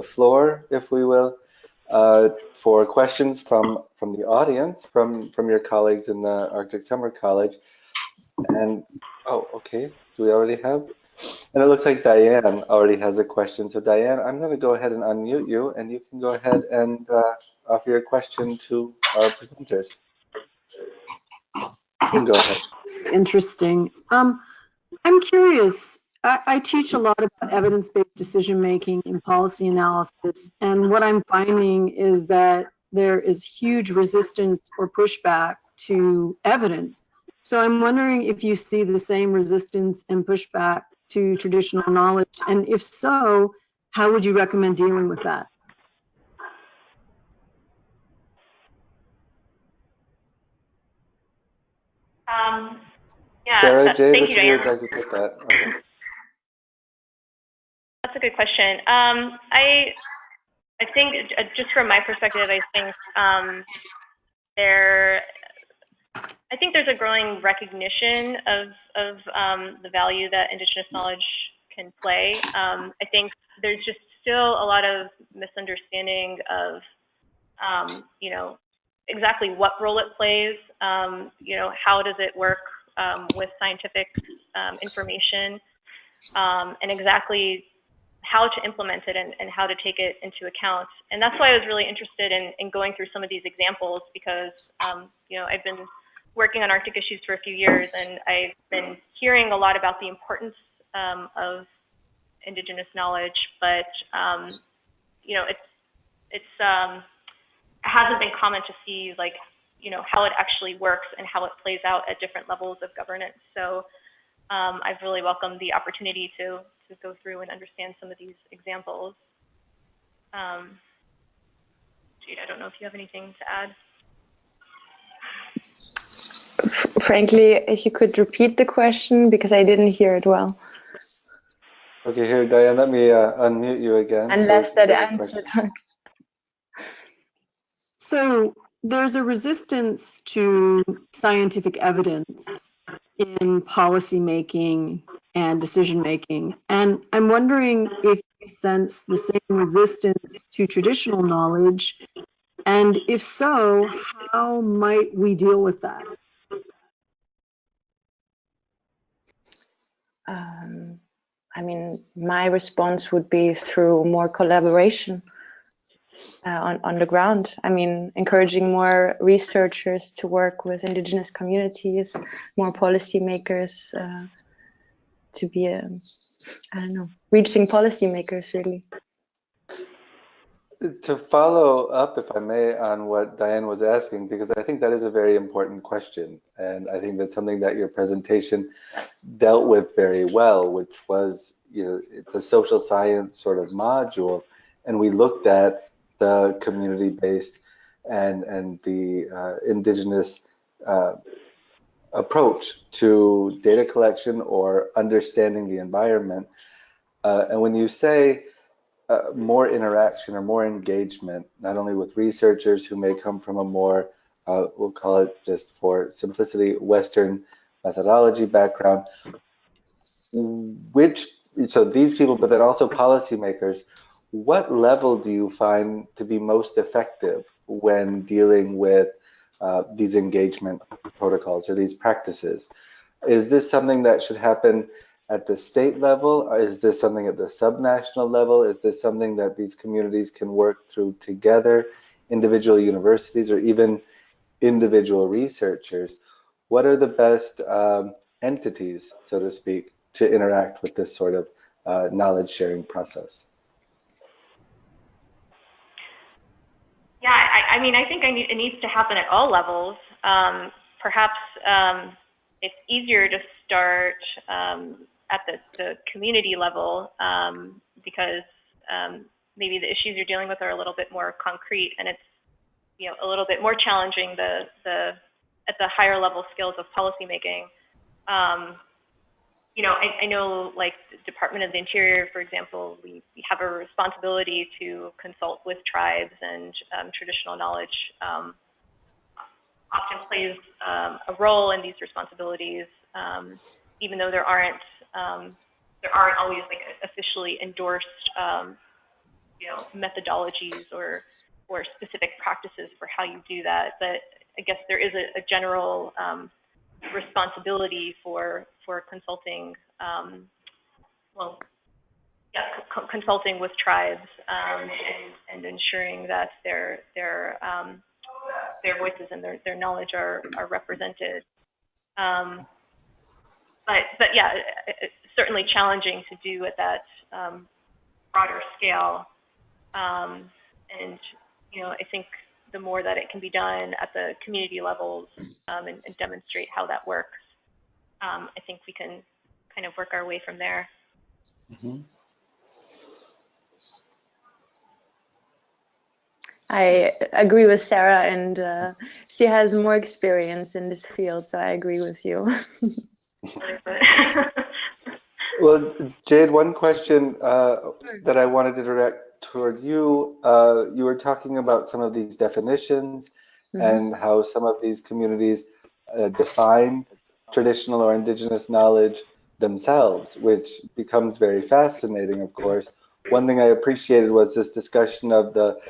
floor, if we will, for questions from the audience, from your colleagues in the Arctic Summer College. And oh, okay, do we already have? And it looks like Diane already has a question. So Diane, I'm going to go ahead and unmute you, and you can go ahead and offer your question to our presenters. You can go ahead.
Interesting. I'm curious. I teach a lot about evidence-based decision-making and policy analysis, and what I'm finding is that there is huge resistance or pushback to evidence. So I'm wondering if you see the same resistance and pushback to traditional knowledge, and if so, how would you recommend dealing with that?
Yeah,
Sarah, Jade,
thank you, Diane.
would like to take that? Okay.
That's a good question. I think, just from my perspective, I think there's a growing recognition of the value that Indigenous knowledge can play. I think there's just still a lot of misunderstanding of, you know, exactly what role it plays. You know, how does it work with scientific information, and exactly how to implement it and how to take it into account. And that's why I was really interested in going through some of these examples, because you know, I've been working on Arctic issues for a few years, and I've been hearing a lot about the importance of Indigenous knowledge, but you know, it hasn't been common to see, like, you know, how it actually works and how it plays out at different levels of governance. So I've really welcomed the opportunity to go through and understand some of these examples. Jade, I don't know if you have anything to add.
Frankly, if you could repeat the question, because I didn't hear it well.
Okay, here, Diane, let me unmute you again.
Unless that answered.
So there's a resistance to scientific evidence in policy making and decision making. And I'm wondering if you sense the same resistance to traditional knowledge, and if so, how might we deal with that?
I mean, my response would be through more collaboration on the ground. I mean, encouraging more researchers to work with Indigenous communities, more policymakers to be, I don't know, reaching policymakers really.
To follow up, if I may, on what Diane was asking, because I think that is a very important question, and I think that's something that your presentation dealt with very well, which was, you know, it's a social science sort of module, and we looked at the community-based and the Indigenous approach to data collection or understanding the environment. And when you say more interaction or more engagement, not only with researchers who may come from a more, we'll call it, just for simplicity, Western methodology background, so these people, but then also policymakers, what level do you find to be most effective when dealing with these engagement protocols or these practices. Is this something that should happen at the state level? Or is this something at the subnational level? Is this something that these communities can work through together, individual universities or even individual researchers? What are the best entities, so to speak, to interact with this sort of knowledge sharing process?
Yeah, I mean, I think it needs to happen at all levels. Perhaps it's easier to start at the community level because maybe the issues you're dealing with are a little bit more concrete, and it's a little bit more challenging at the higher level skills of policymaking. I know, like the Department of the Interior, for example, we have a responsibility to consult with tribes, and traditional knowledge often plays a role in these responsibilities, even though there aren't always like officially endorsed methodologies or specific practices for how you do that. But I guess there is a general responsibility for consulting, consulting with tribes and ensuring that their voices and their knowledge are represented. But yeah, it's certainly challenging to do at that broader scale. And I think the more that it can be done at the community levels and demonstrate how that works, I think we can kind of work our way from there.
Mm-hmm.
I agree with Sarah, and she has more experience in this field, so I agree with you.
Well, Jade, one question that I wanted to direct toward you. You were talking about some of these definitions and how some of these communities define traditional or indigenous knowledge themselves, which becomes very fascinating, of course. One thing I appreciated was this discussion of the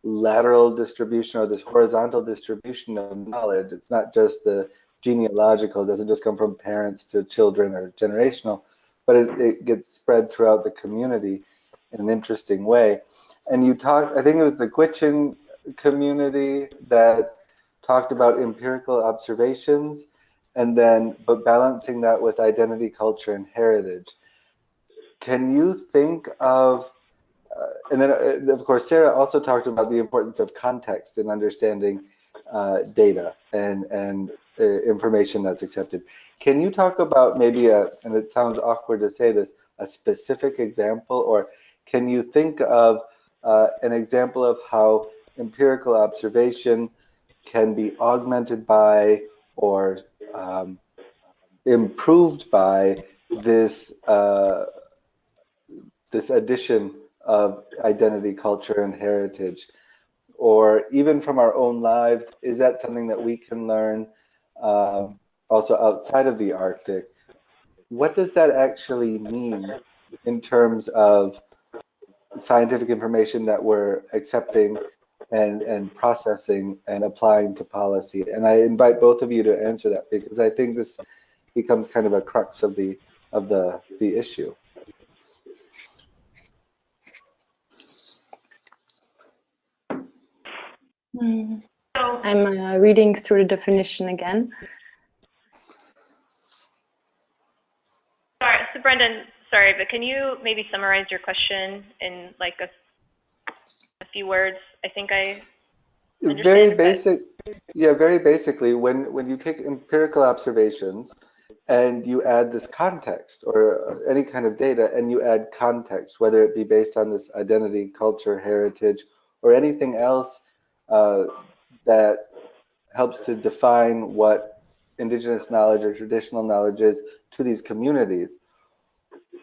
lateral distribution or this horizontal distribution of knowledge. It's not just the genealogical, it doesn't just come from parents to children or generational, but it gets spread throughout the community in an interesting way. And you talked, I think it was the Gwich'in community that talked about empirical observations but balancing that with identity, culture, and heritage. Can you think of, and then of course, Sarah also talked about the importance of context in understanding data and information that's accepted. Can you talk about maybe and it sounds awkward to say this, a specific example, or can you think of an example of how empirical observation can be augmented by or improved by this this addition of identity, culture, and heritage? Or even from our own lives, is that something that we can learn also outside of the Arctic? What does that actually mean in terms of scientific information that we're accepting and processing and applying to policy? And I invite both of you to answer that, because I think this becomes kind of a crux of the issue.
I'm reading through the definition again.
Sorry, so Brendon, sorry, but can you maybe summarize your question in like a few words? I think I understand.
Very basic, yeah, very basically, when you take empirical observations and you add this context or any kind of data and you add context, whether it be based on this identity, culture, heritage, or anything else that helps to define what indigenous knowledge or traditional knowledge is to these communities,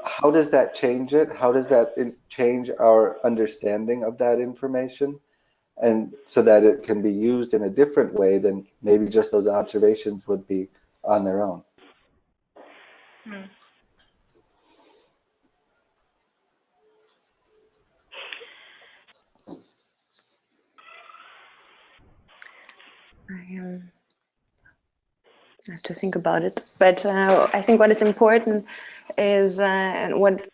how does that change it? How does that change our understanding of that information? And so that it can be used in a different way than maybe just those observations would be on their own.
I have to think about it. But I think what is important is, and what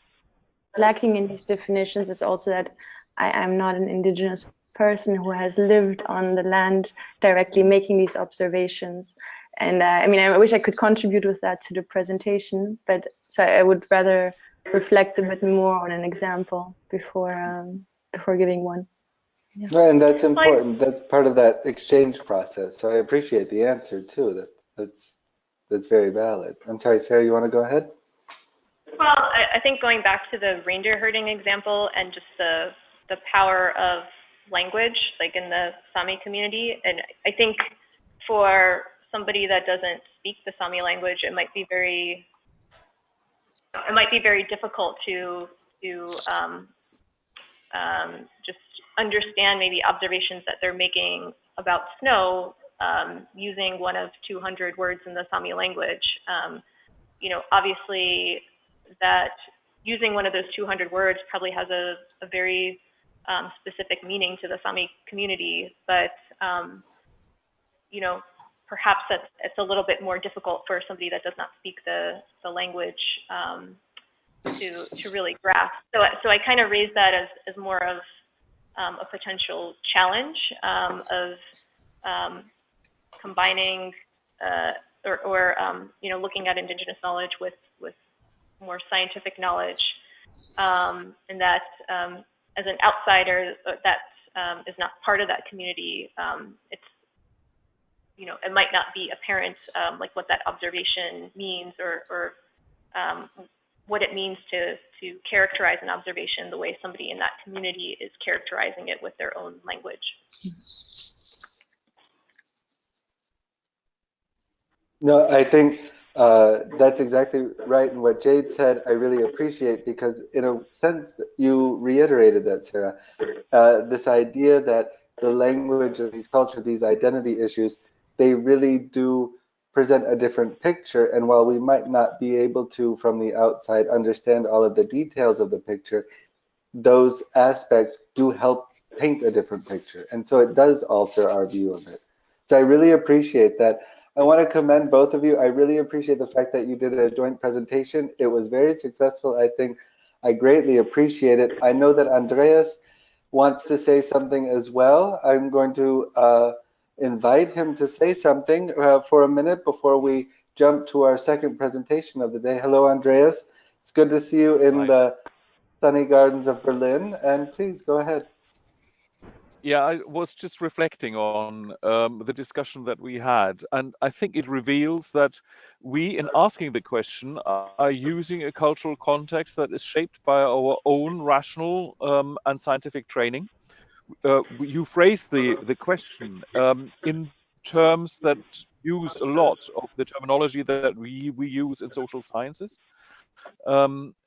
lacking in these definitions is also that I'm not an indigenous person who has lived on the land directly making these observations. And I mean, I wish I could contribute with that to the presentation, but so I would rather reflect a bit more on an example before giving one.
Yeah. No, and that's important. That's part of that exchange process. So I appreciate the answer too. That's very valid. I'm sorry, Sarah, you want to go ahead?
Well, I think going back to the reindeer herding example and just the power of language, like in the Sami community, and I think for somebody that doesn't speak the Sami language, it might be very difficult to just understand maybe observations that they're making about snow using one of 200 words in the Sami language. You know, obviously that using one of those 200 words probably has a very specific meaning to the Sami community, but you know, perhaps it's a little bit more difficult for somebody that does not speak the language to really grasp. So I kind of raise that as more of a potential challenge of combining or you know, looking at indigenous knowledge with more scientific knowledge, and that as an outsider that is not part of that community, it's, you know, it might not be apparent like what that observation means or what it means to characterize an observation the way somebody in that community is characterizing it with their own language.
No, I think that's exactly right. And what Jade said, I really appreciate, because in a sense, you reiterated that, Sarah, this idea that the language of these cultures, these identity issues, they really do present a different picture. And while we might not be able to, from the outside, understand all of the details of the picture, those aspects do help paint a different picture. And so it does alter our view of it. So I really appreciate that. I want to commend both of you. I really appreciate the fact that you did a joint presentation. It was very successful. I think I greatly appreciate it. I know that Andreas wants to say something as well. I'm going to invite him to say something for a minute before we jump to our second presentation of the day. Hello, Andreas. It's good to see you in the sunny gardens of Berlin, and please go ahead.
Yeah, I was just reflecting on the discussion that we had, and I think it reveals that we, in asking the question, are using a cultural context that is shaped by our own rational and scientific training. You phrased the question in terms that used a lot of the terminology that we use in social sciences.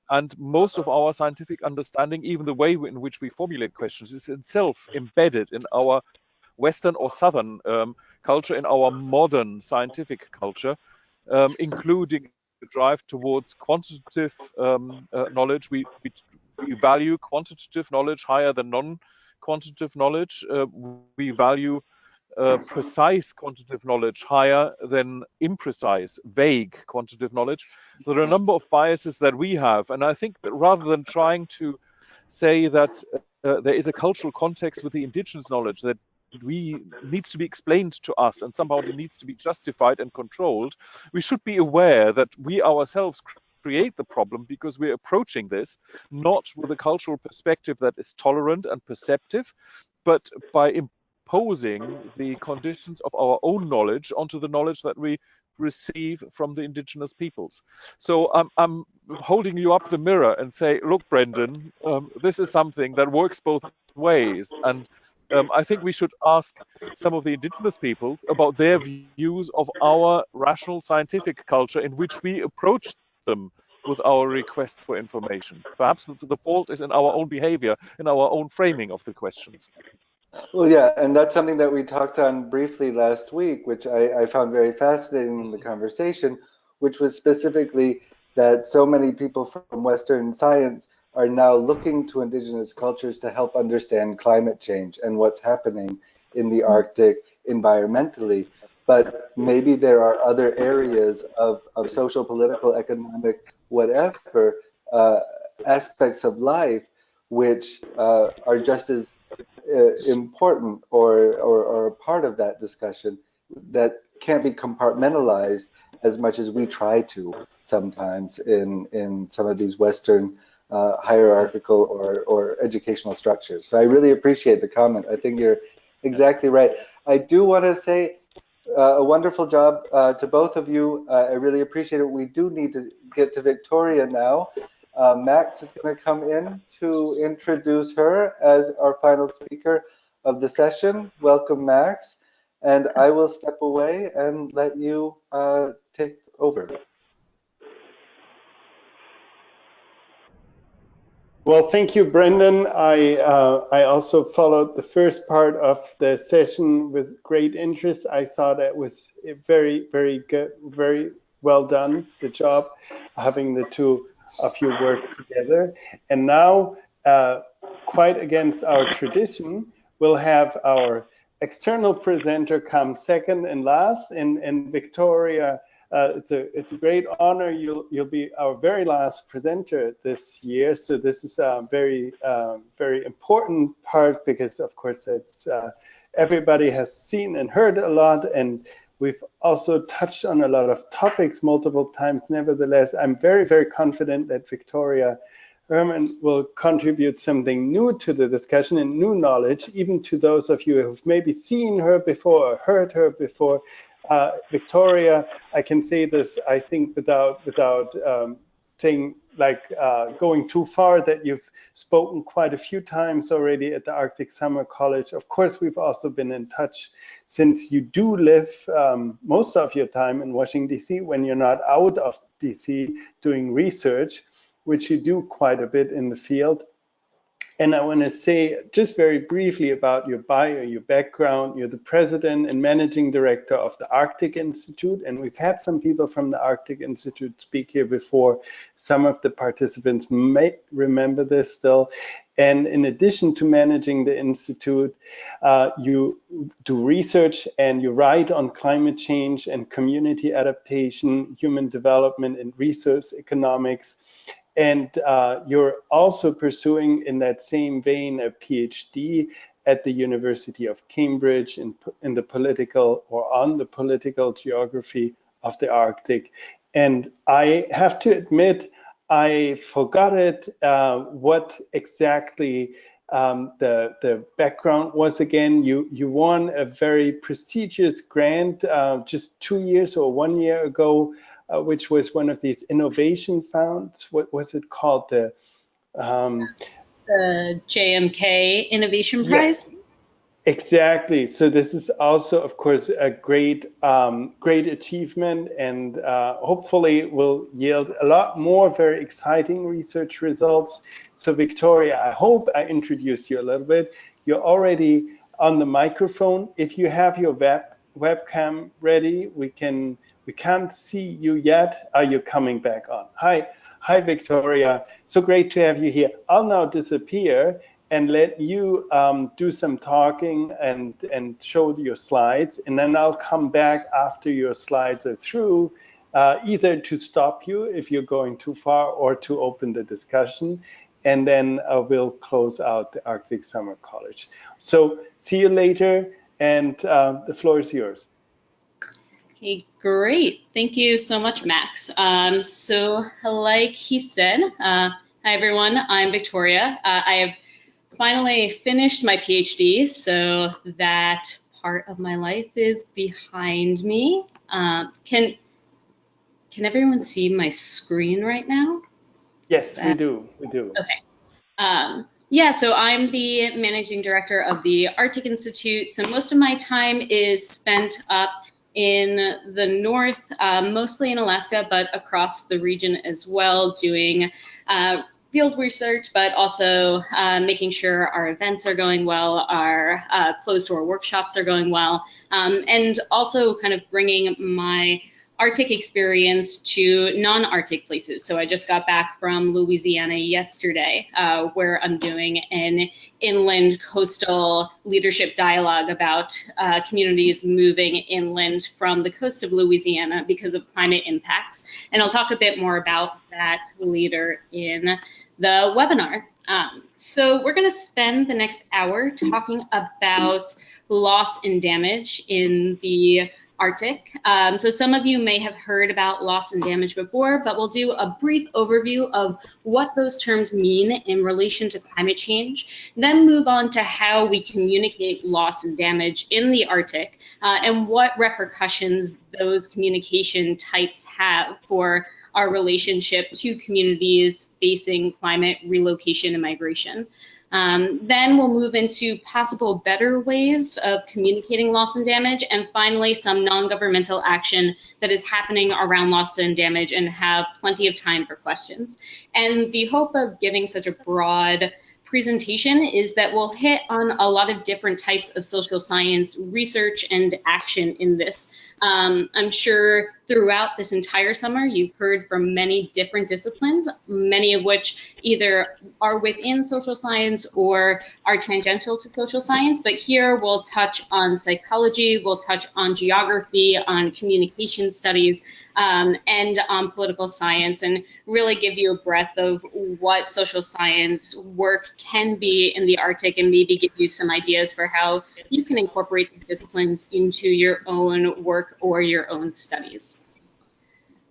And most of our scientific understanding, even the way in which we formulate questions, is itself embedded in our Western or Southern culture, in our modern scientific culture, including the drive towards quantitative knowledge. We value quantitative knowledge higher than non-quantitative knowledge. We value precise quantitative knowledge higher than imprecise, vague quantitative knowledge. There are a number of biases that we have, and I think that rather than trying to say that there is a cultural context with the indigenous knowledge that needs to be explained to us and somehow it needs to be justified and controlled, we should be aware that we ourselves create the problem because we're approaching this not with a cultural perspective that is tolerant and perceptive, but by imposing the conditions of our own knowledge onto the knowledge that we receive from the indigenous peoples. So I'm holding you up the mirror and say, look, Brendon, this is something that works both ways. And I think we should ask some of the indigenous peoples about their views of our rational scientific culture in which we approach them with our requests for information. Perhaps the fault is in our own behavior, in our own framing of the questions.
Well, yeah, and that's something that we talked on briefly last week, which I found very fascinating in the conversation, which was specifically that so many people from Western science are now looking to indigenous cultures to help understand climate change and what's happening in the Arctic environmentally. but maybe there are other areas of social, political, economic, whatever aspects of life which are just as important or a part of that discussion that can't be compartmentalized as much as we try to sometimes in some of these Western hierarchical or educational structures. So I really appreciate the comment. I think you're exactly right. I do want to say a wonderful job to both of you. I really appreciate it. We do need to get to Victoria now. Max is going to come in to introduce her as our final speaker of the session. Welcome, Max. And I will step away and let you take over.
Well, thank you, Brendon. I also followed the first part of the session with great interest. I thought it was very, very good, very well done, the job, having the two of you work together. And now, quite against our tradition, we'll have our external presenter come second and last, and Victoria. It's a great honor. You'll be our very last presenter this year. So this is a very important part because, of course, it's everybody has seen and heard a lot, and we've also touched on a lot of topics multiple times. Nevertheless, I'm very confident that Victoria Herrmann will contribute something new to the discussion and new knowledge, even to those of you who've maybe seen her before or heard her before. Victoria, I can say this, I think, without saying going too far, that you've spoken quite a few times already at the Arctic Summer College. Of course, we've also been in touch since you do live most of your time in Washington, D.C., when you're not out of D.C. doing research, which you do quite a bit in the field. And I want to say just very briefly about your bio, your background. You're the president and managing director of the Arctic Institute, and we've had some people from the Arctic Institute speak here before. Some of the participants may remember this still. And in addition to managing the Institute, you do research and you write on climate change and community adaptation, human development, and resource economics. And you're also pursuing, in that same vein, a PhD at the University of Cambridge in the political or on the political geography of the Arctic. And I have to admit, I forgot it, what exactly the background was again. You won a very prestigious grant just 2 years or 1 year ago, which was one of these innovation funds. What was it called? The
JMK Innovation Prize.
Yes, exactly. So this is also, of course, a great achievement, and hopefully will yield a lot more very exciting research results. So Victoria, I hope I introduced you a little bit. You're already on the microphone. If you have your webcam ready, we can't see you yet. Are you coming back on? Hi, Victoria. So great to have you here. I'll now disappear and let you do some talking and show your slides, and then I'll come back after your slides are through, either to stop you if you're going too far or to open the discussion, and then we'll close out the Arctic Summer College. So see you later, and the floor is yours.
Okay, great. Thank you so much, Max. So like he said, hi everyone, I'm Victoria. I have finally finished my PhD, so that part of my life is behind me. Can everyone see my screen right now?
Yes, we do.
Okay. Yeah, so I'm the managing director of the Arctic Institute. So most of my time is spent up in the north, mostly in Alaska, but across the region as well, doing field research, but also making sure our events are going well, our closed door workshops are going well, and also kind of bringing my Arctic experience to non-Arctic places. So I just got back from Louisiana yesterday, where I'm doing an inland coastal leadership dialogue about communities moving inland from the coast of Louisiana because of climate impacts. And I'll talk a bit more about that later in the webinar. So we're going to spend the next hour talking about loss and damage in the Arctic. So some of you may have heard about loss and damage before, but we'll do a brief overview of what those terms mean in relation to climate change, then move on to how we communicate loss and damage in the Arctic, and what repercussions those communication types have for our relationship to communities facing climate relocation and migration. Then we'll move into possible better ways of communicating loss and damage, and finally some non-governmental action that is happening around loss and damage, and have plenty of time for questions. And the hope of giving such a broad presentation is that we'll hit on a lot of different types of social science research and action in this. I'm sure throughout this entire summer, you've heard from many different disciplines, many of which either are within social science or are tangential to social science. But here we'll touch on psychology, we'll touch on geography, on communication studies, and on political science, and really give you a breadth of what social science work can be in the Arctic, and maybe give you some ideas for how you can incorporate these disciplines into your own work or your own studies.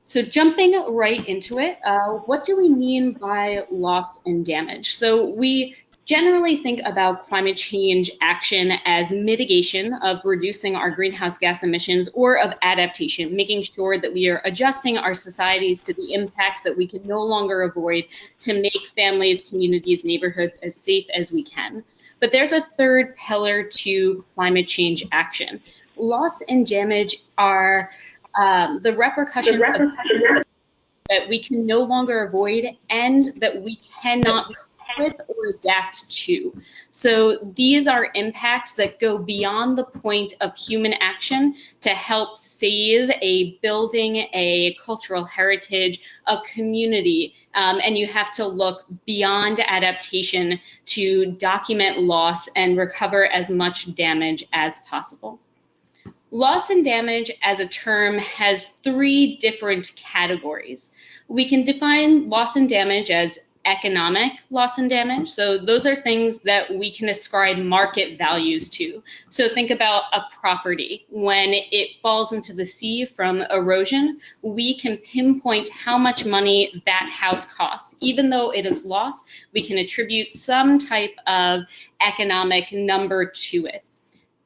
So jumping right into it, what do we mean by loss and damage? So we generally think about climate change action as mitigation of reducing our greenhouse gas emissions, or of adaptation, making sure that we are adjusting our societies to the impacts that we can no longer avoid to make families, communities, neighborhoods as safe as we can. But there's a third pillar to climate change action. Loss and damage are the repercussions that we can no longer avoid and that we cannot cope with or adapt to. So these are impacts that go beyond the point of human action to help save a building, a cultural heritage, a community, and you have to look beyond adaptation to document loss and recover as much damage as possible. Loss and damage as a term has three different categories. We can define loss and damage as economic loss and damage. So those are things that we can ascribe market values to. So think about a property. When it falls into the sea from erosion, we can pinpoint how much money that house costs. Even though it is lost, we can attribute some type of economic number to it.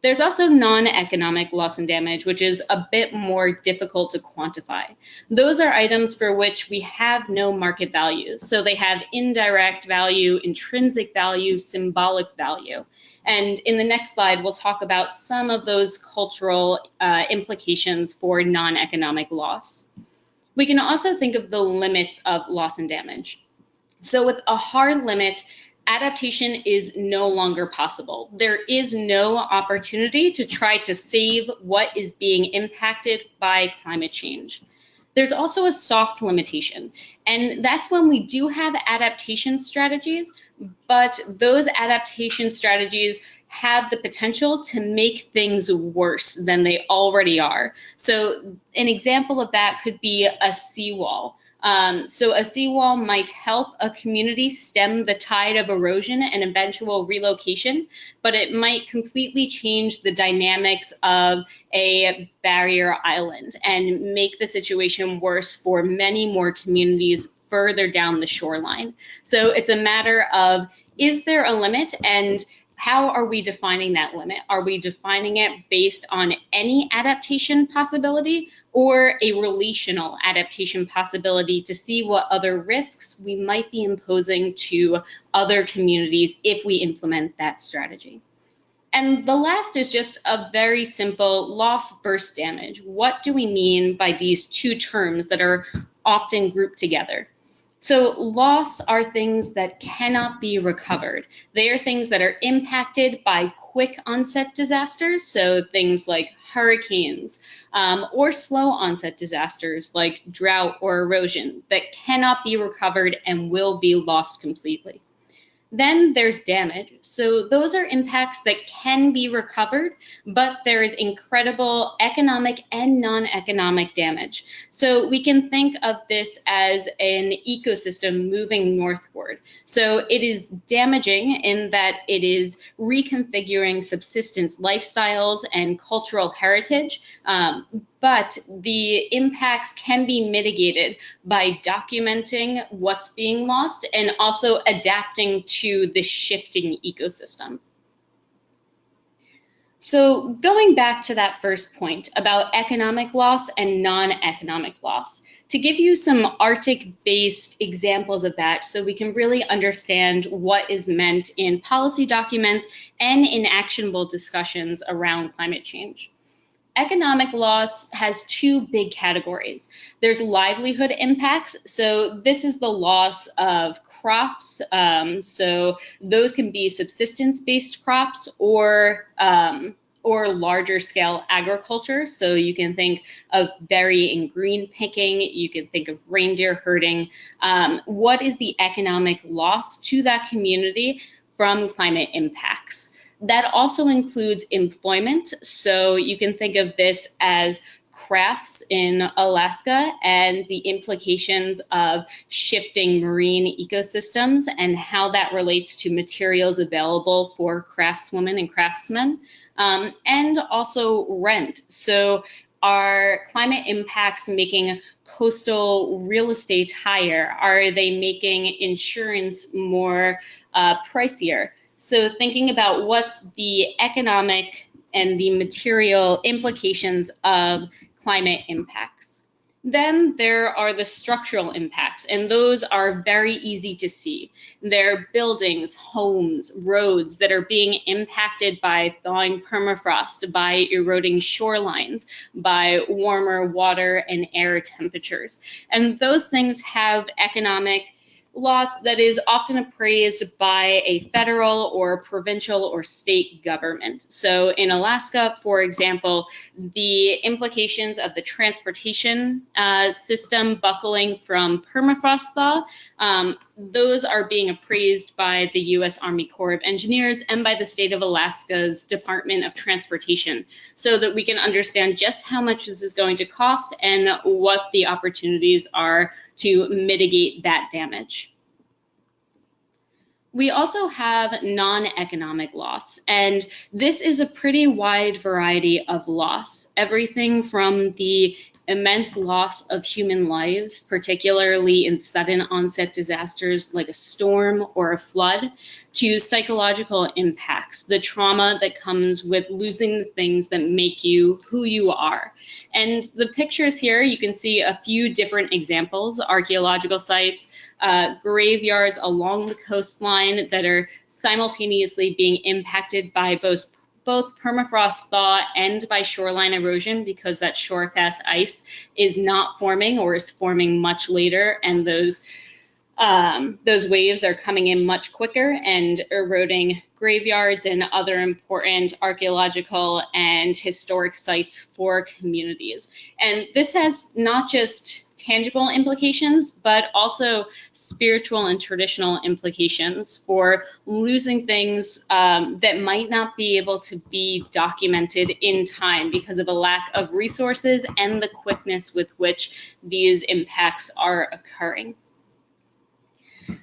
There's also non-economic loss and damage, which is a bit more difficult to quantify. Those are items for which we have no market value. So they have indirect value, intrinsic value, symbolic value. And in the next slide, we'll talk about some of those cultural implications for non-economic loss. We can also think of the limits of loss and damage. So with a hard limit, adaptation is no longer possible. There is no opportunity to try to save what is being impacted by climate change. There's also a soft limitation, and that's when we do have adaptation strategies, but those adaptation strategies have the potential to make things worse than they already are. So an example of that could be a seawall. So a seawall might help a community stem the tide of erosion and eventual relocation, but it might completely change the dynamics of a barrier island and make the situation worse for many more communities further down the shoreline. So it's a matter of, is there a limit, and how are we defining that limit? Are we defining it based on any adaptation possibility or a relational adaptation possibility to see what other risks we might be imposing to other communities if we implement that strategy? And the last is just a very simple loss versus damage. What do we mean by these two terms that are often grouped together? So loss are things that cannot be recovered. They are things that are impacted by quick onset disasters, so things like hurricanes, or slow onset disasters like drought or erosion that cannot be recovered and will be lost completely. Then there's damage. So those are impacts that can be recovered, but there is incredible economic and non-economic damage. So we can think of this as an ecosystem moving northward. So it is damaging in that it is reconfiguring subsistence lifestyles and cultural heritage, but the impacts can be mitigated by documenting what's being lost and also adapting to the shifting ecosystem. So going back to that first point about economic loss and non-economic loss, to give you some Arctic-based examples of that so we can really understand what is meant in policy documents and in actionable discussions around climate change. Economic loss has two big categories. There's livelihood impacts. So this is the loss of crops. So those can be subsistence-based crops or larger scale agriculture. So you can think of berry and green picking. You can think of reindeer herding. What is the economic loss to that community from climate impacts? That also includes employment. So you can think of this as crafts in Alaska and the implications of shifting marine ecosystems and how that relates to materials available for craftswomen and craftsmen, and also rent. So are climate impacts making coastal real estate higher? Are they making insurance more pricier? So thinking about what's the economic and the material implications of climate impacts. Then there are the structural impacts, and those are very easy to see. They're buildings, homes, roads that are being impacted by thawing permafrost, by eroding shorelines, by warmer water and air temperatures. And those things have economic loss that is often appraised by a federal or provincial or state government. So in Alaska, for example, the implications of the transportation system buckling from permafrost thaw, those are being appraised by the U.S. Army Corps of Engineers and by the state of Alaska's Department of Transportation, so that we can understand just how much this is going to cost and what the opportunities are to mitigate that damage. We also have non-economic loss, and this is a pretty wide variety of loss. Everything from the immense loss of human lives, particularly in sudden onset disasters like a storm or a flood, to psychological impacts, the trauma that comes with losing the things that make you who you are. And the pictures here, you can see a few different examples, archaeological sites, graveyards along the coastline that are simultaneously being impacted by both permafrost thaw and by shoreline erosion, because that shore-fast ice is not forming or is forming much later, and those waves are coming in much quicker and eroding graveyards and other important archaeological and historic sites for communities. And this has not just tangible implications, but also spiritual and traditional implications for losing things that might not be able to be documented in time because of a lack of resources and the quickness with which these impacts are occurring.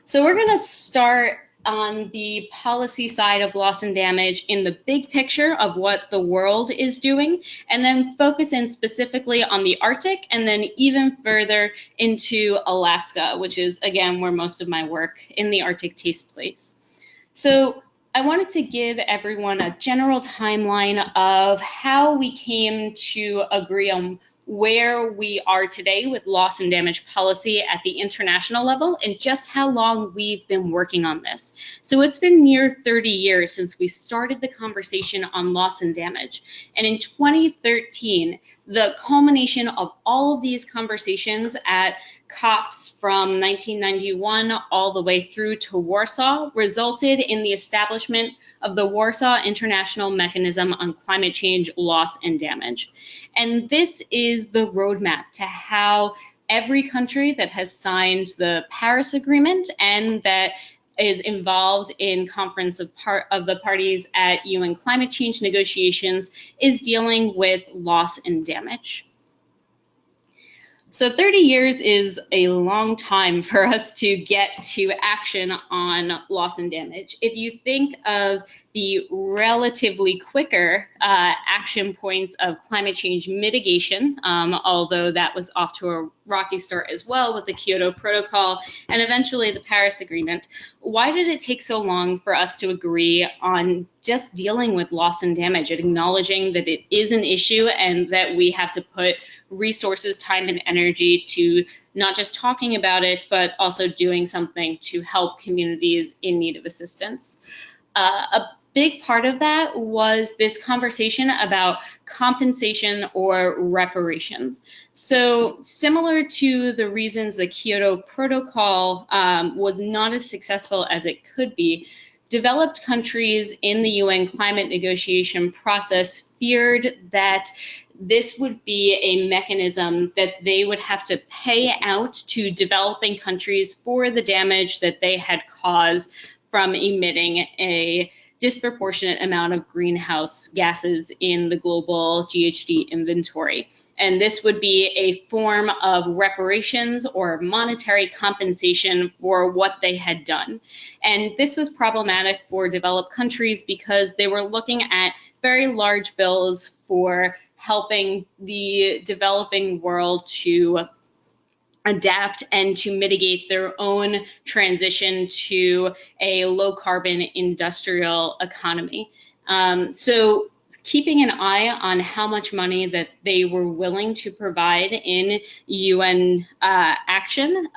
So we're going to start on the policy side of loss and damage in the big picture of what the world is doing, and then focus in specifically on the Arctic, and then even further into Alaska, which is, again, where most of my work in the Arctic takes place. So I wanted to give everyone a general timeline of how we came to agree on where we are today with loss and damage policy at the international level and just how long we've been working on this. So it's been near 30 years since we started the conversation on loss and damage. And in 2013, the culmination of all of these conversations at COPs from 1991 all the way through to Warsaw resulted in the establishment of the Warsaw International Mechanism on Climate Change, Loss, and Damage. And this is the roadmap to how every country that has signed the Paris Agreement and that is involved in Conference of the Parties at UN climate change negotiations is dealing with loss and damage. So 30 years is a long time for us to get to action on loss and damage. If you think of the relatively quicker action points of climate change mitigation, although that was off to a rocky start as well with the Kyoto Protocol and eventually the Paris Agreement, why did it take so long for us to agree on just dealing with loss and damage and acknowledging that it is an issue and that we have to put resources, time, and energy to not just talking about it, but also doing something to help communities in need of assistance? A big part of that was this conversation about compensation or reparations. So similar to the reasons the Kyoto Protocol was not as successful as it could be, developed countries in the UN climate negotiation process feared that this would be a mechanism that they would have to pay out to developing countries for the damage that they had caused from emitting a disproportionate amount of greenhouse gases in the global GHG inventory. And this would be a form of reparations or monetary compensation for what they had done. And this was problematic for developed countries because they were looking at very large bills for helping the developing world to adapt and to mitigate their own transition to a low carbon industrial economy. So keeping an eye on how much money that they were willing to provide in UN action,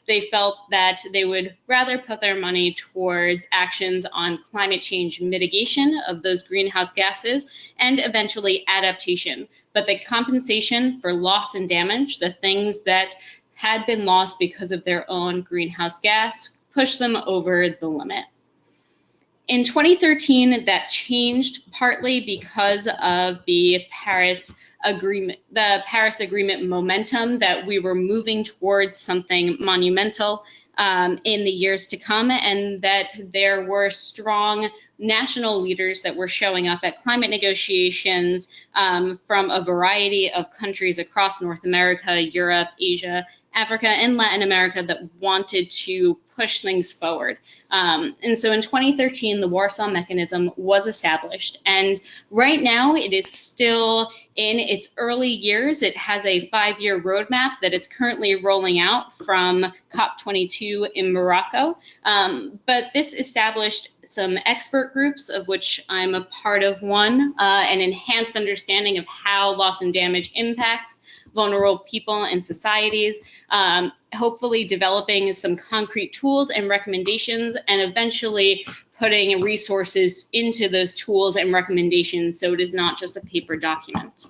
they felt that they would rather put their money towards actions on climate change mitigation of those greenhouse gases and eventually adaptation. But the compensation for loss and damage, the things that had been lost because of their own greenhouse gas, pushed them over the limit. In 2013, that changed partly because of the Paris Agreement momentum that we were moving towards something monumental in the years to come, and that there were strong national leaders that were showing up at climate negotiations from a variety of countries across North America, Europe, Asia, Africa, and Latin America that wanted to push things forward. And so in 2013, the Warsaw Mechanism was established. And right now, it is still in its early years. It has a 5-year roadmap that it's currently rolling out from COP22 in Morocco. But this established some expert groups, of which I'm a part of one, an enhanced understanding of how loss and damage impacts vulnerable people and societies, hopefully developing some concrete tools and recommendations, and eventually putting resources into those tools and recommendations so it is not just a paper document.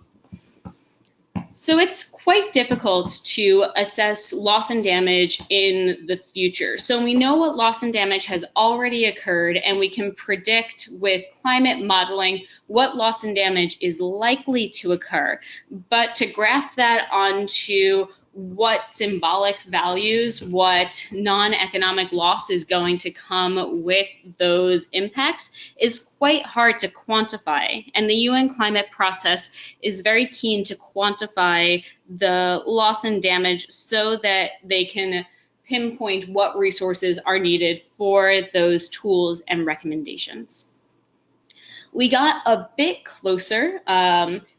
So it's quite difficult to assess loss and damage in the future. So we know what loss and damage has already occurred, and we can predict with climate modeling what loss and damage is likely to occur. But to graph that onto what symbolic values, what non-economic loss is going to come with those impacts is quite hard to quantify. And the UN climate process is very keen to quantify the loss and damage so that they can pinpoint what resources are needed for those tools and recommendations. We got a bit closer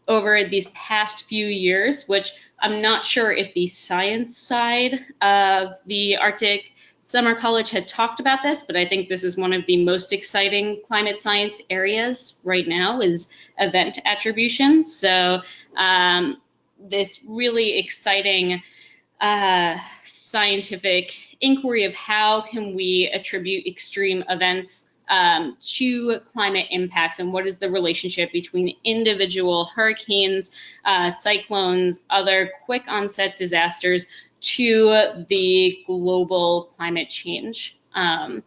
over these past few years, which I'm not sure if the science side of the Arctic Summer College had talked about this, but I think this is one of the most exciting climate science areas right now is event attribution. So this really exciting scientific inquiry of how can we attribute extreme events to climate impacts and what is the relationship between individual hurricanes, cyclones, other quick onset disasters to the global climate change. And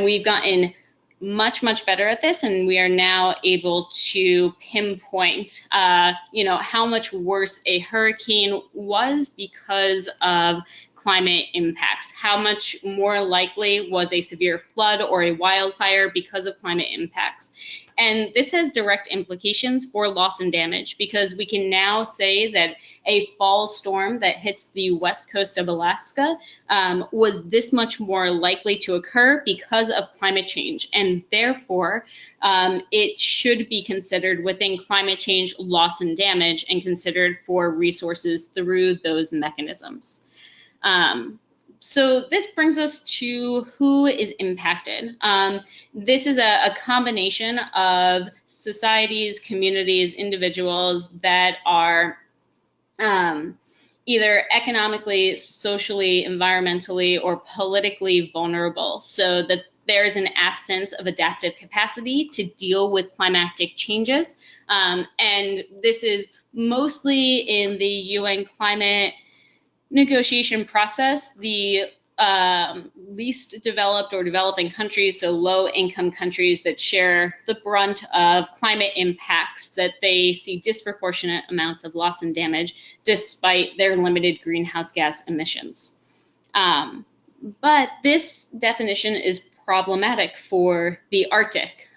we've gotten much, much better at this, and we are now able to pinpoint, how much worse a hurricane was because of climate impacts. How much more likely was a severe flood or a wildfire because of climate impacts? And this has direct implications for loss and damage, because we can now say that a fall storm that hits the west coast of Alaska was this much more likely to occur because of climate change. And therefore, it should be considered within climate change loss and damage and considered for resources through those mechanisms. So this brings us to who is impacted. This is a combination of societies, communities, individuals that are either economically, socially, environmentally, or politically vulnerable, so that there is an absence of adaptive capacity to deal with climatic changes. And this is mostly in the UN climate negotiation process. The least developed or developing countries, so low-income countries that share the brunt of climate impacts, that they see disproportionate amounts of loss and damage despite their limited greenhouse gas emissions. But this definition is problematic for the Arctic.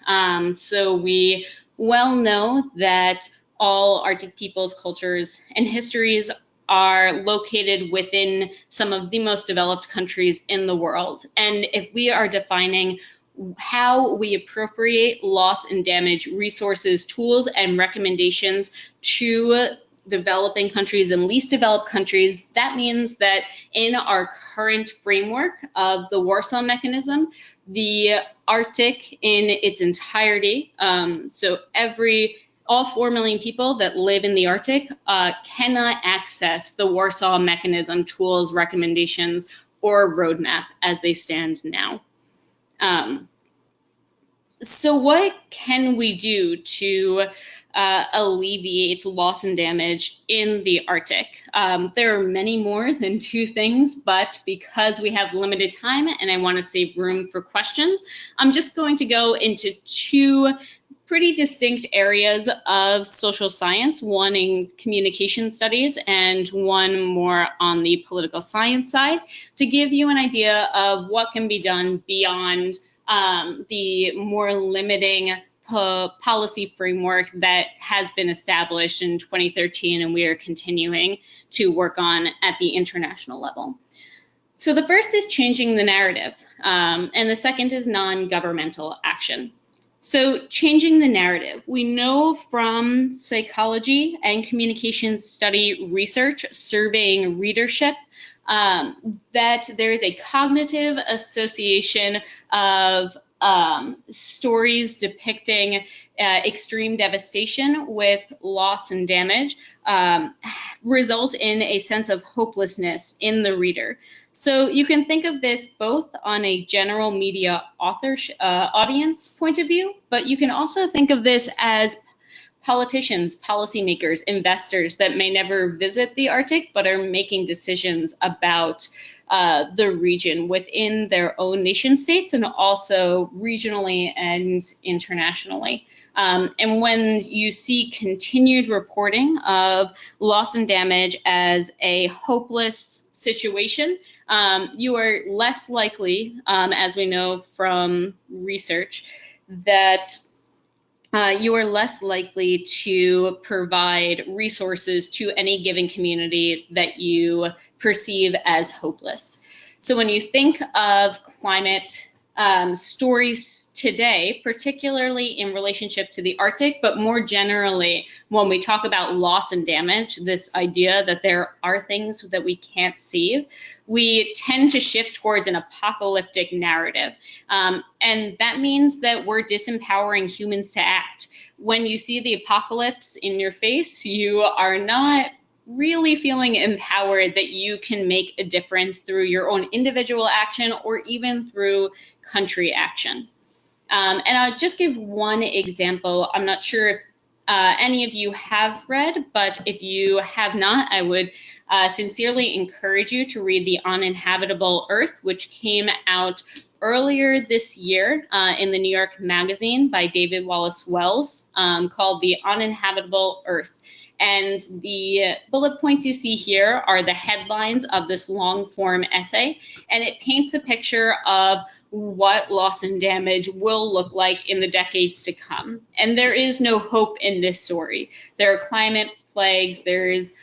So we well know that all Arctic peoples, cultures, and histories are located within some of the most developed countries in the world. And if we are defining how we appropriate loss and damage resources, tools, and recommendations to developing countries and least developed countries, that means that in our current framework of the Warsaw Mechanism, the Arctic in its entirety, so all 4 million people that live in the Arctic cannot access the Warsaw Mechanism tools, recommendations, or roadmap as they stand now. So what can we do to alleviate loss and damage in the Arctic? There are many more than 2 things, but because we have limited time and I want to save room for questions, I'm just going to go into 2 pretty distinct areas of social science, one in communication studies and one more on the political science side, to give you an idea of what can be done beyond the more limiting policy framework that has been established in 2013 and we are continuing to work on at the international level. So the first is changing the narrative, and the second is non-governmental action. So changing the narrative. We know from psychology and communication study research surveying readership that there is a cognitive association of stories depicting extreme devastation with loss and damage result in a sense of hopelessness in the reader. So you can think of this both on a general media audience point of view, but you can also think of this as politicians, policymakers, investors that may never visit the Arctic but are making decisions about the region within their own nation states and also regionally and internationally. And when you see continued reporting of loss and damage as a hopeless situation, you are less likely, as we know from research, that you are less likely to provide resources to any given community that you perceive as hopeless. So when you think of climate stories today, particularly in relationship to the Arctic, but more generally, when we talk about loss and damage, this idea that there are things that we can't see, we tend to shift towards an apocalyptic narrative. And that means that we're disempowering humans to act. When you see the apocalypse in your face, you are not really feeling empowered that you can make a difference through your own individual action or even through country action. And I'll just give one example. I'm not sure if any of you have read, but if you have not, I would sincerely encourage you to read The Uninhabitable Earth, which came out earlier this year in the New York Magazine by David Wallace Wells, called The Uninhabitable Earth. And the bullet points you see here are the headlines of this long form essay, and it paints a picture of what loss and damage will look like in the decades to come. And there is no hope in this story. There are climate plagues, there's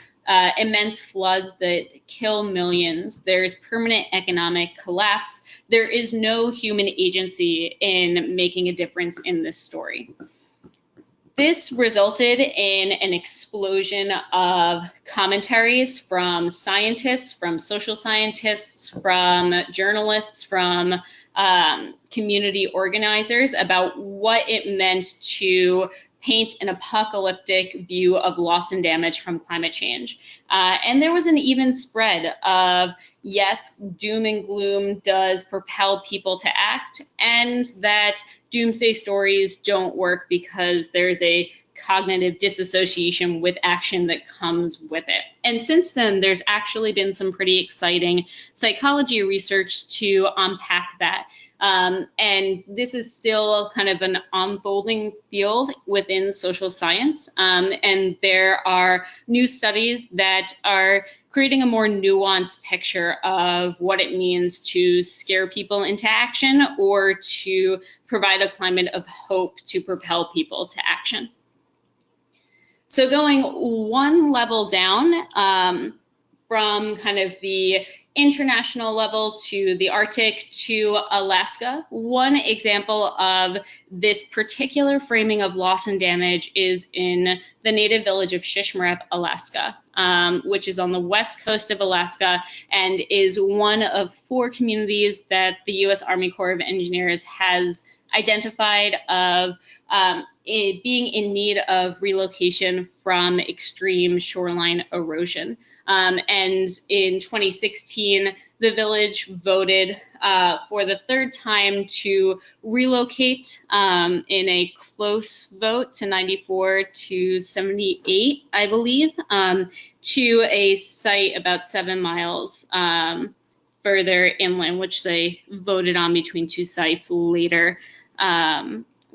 immense floods that kill millions, there's permanent economic collapse. There is no human agency in making a difference in this story. This resulted in an explosion of commentaries from scientists, from social scientists, from journalists, from community organizers about what it meant to paint an apocalyptic view of loss and damage from climate change. And there was an even spread of, yes, doom and gloom does propel people to act, and that doomsday stories don't work because there's a cognitive disassociation with action that comes with it. And since then, there's actually been some pretty exciting psychology research to unpack that. And this is still kind of an unfolding field within social science. And there are new studies that are creating a more nuanced picture of what it means to scare people into action or to provide a climate of hope to propel people to action. So going one level down from kind of the international level to the Arctic to Alaska, one example of this particular framing of loss and damage is in the native village of Shishmaref, Alaska, which is on the west coast of Alaska and is one of 4 communities that the U.S. Army Corps of Engineers has identified of being in need of relocation from extreme shoreline erosion. And in 2016, the village voted for the 3rd time to relocate in a close vote to 94 to 78, I believe, to a site about 7 miles further inland, which they voted on between 2 sites later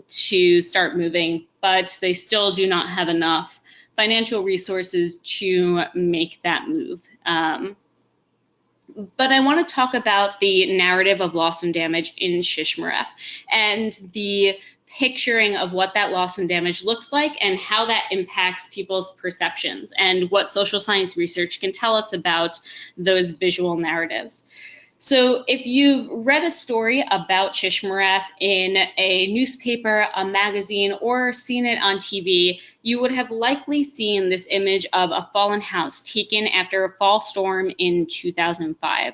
to start moving, but they still do not have enough financial resources to make that move. But I want to talk about the narrative of loss and damage in Shishmaref and the picturing of what that loss and damage looks like and how that impacts people's perceptions and what social science research can tell us about those visual narratives. So if you've read a story about Shishmaref in a newspaper, a magazine, or seen it on TV, you would have likely seen this image of a fallen house taken after a fall storm in 2005.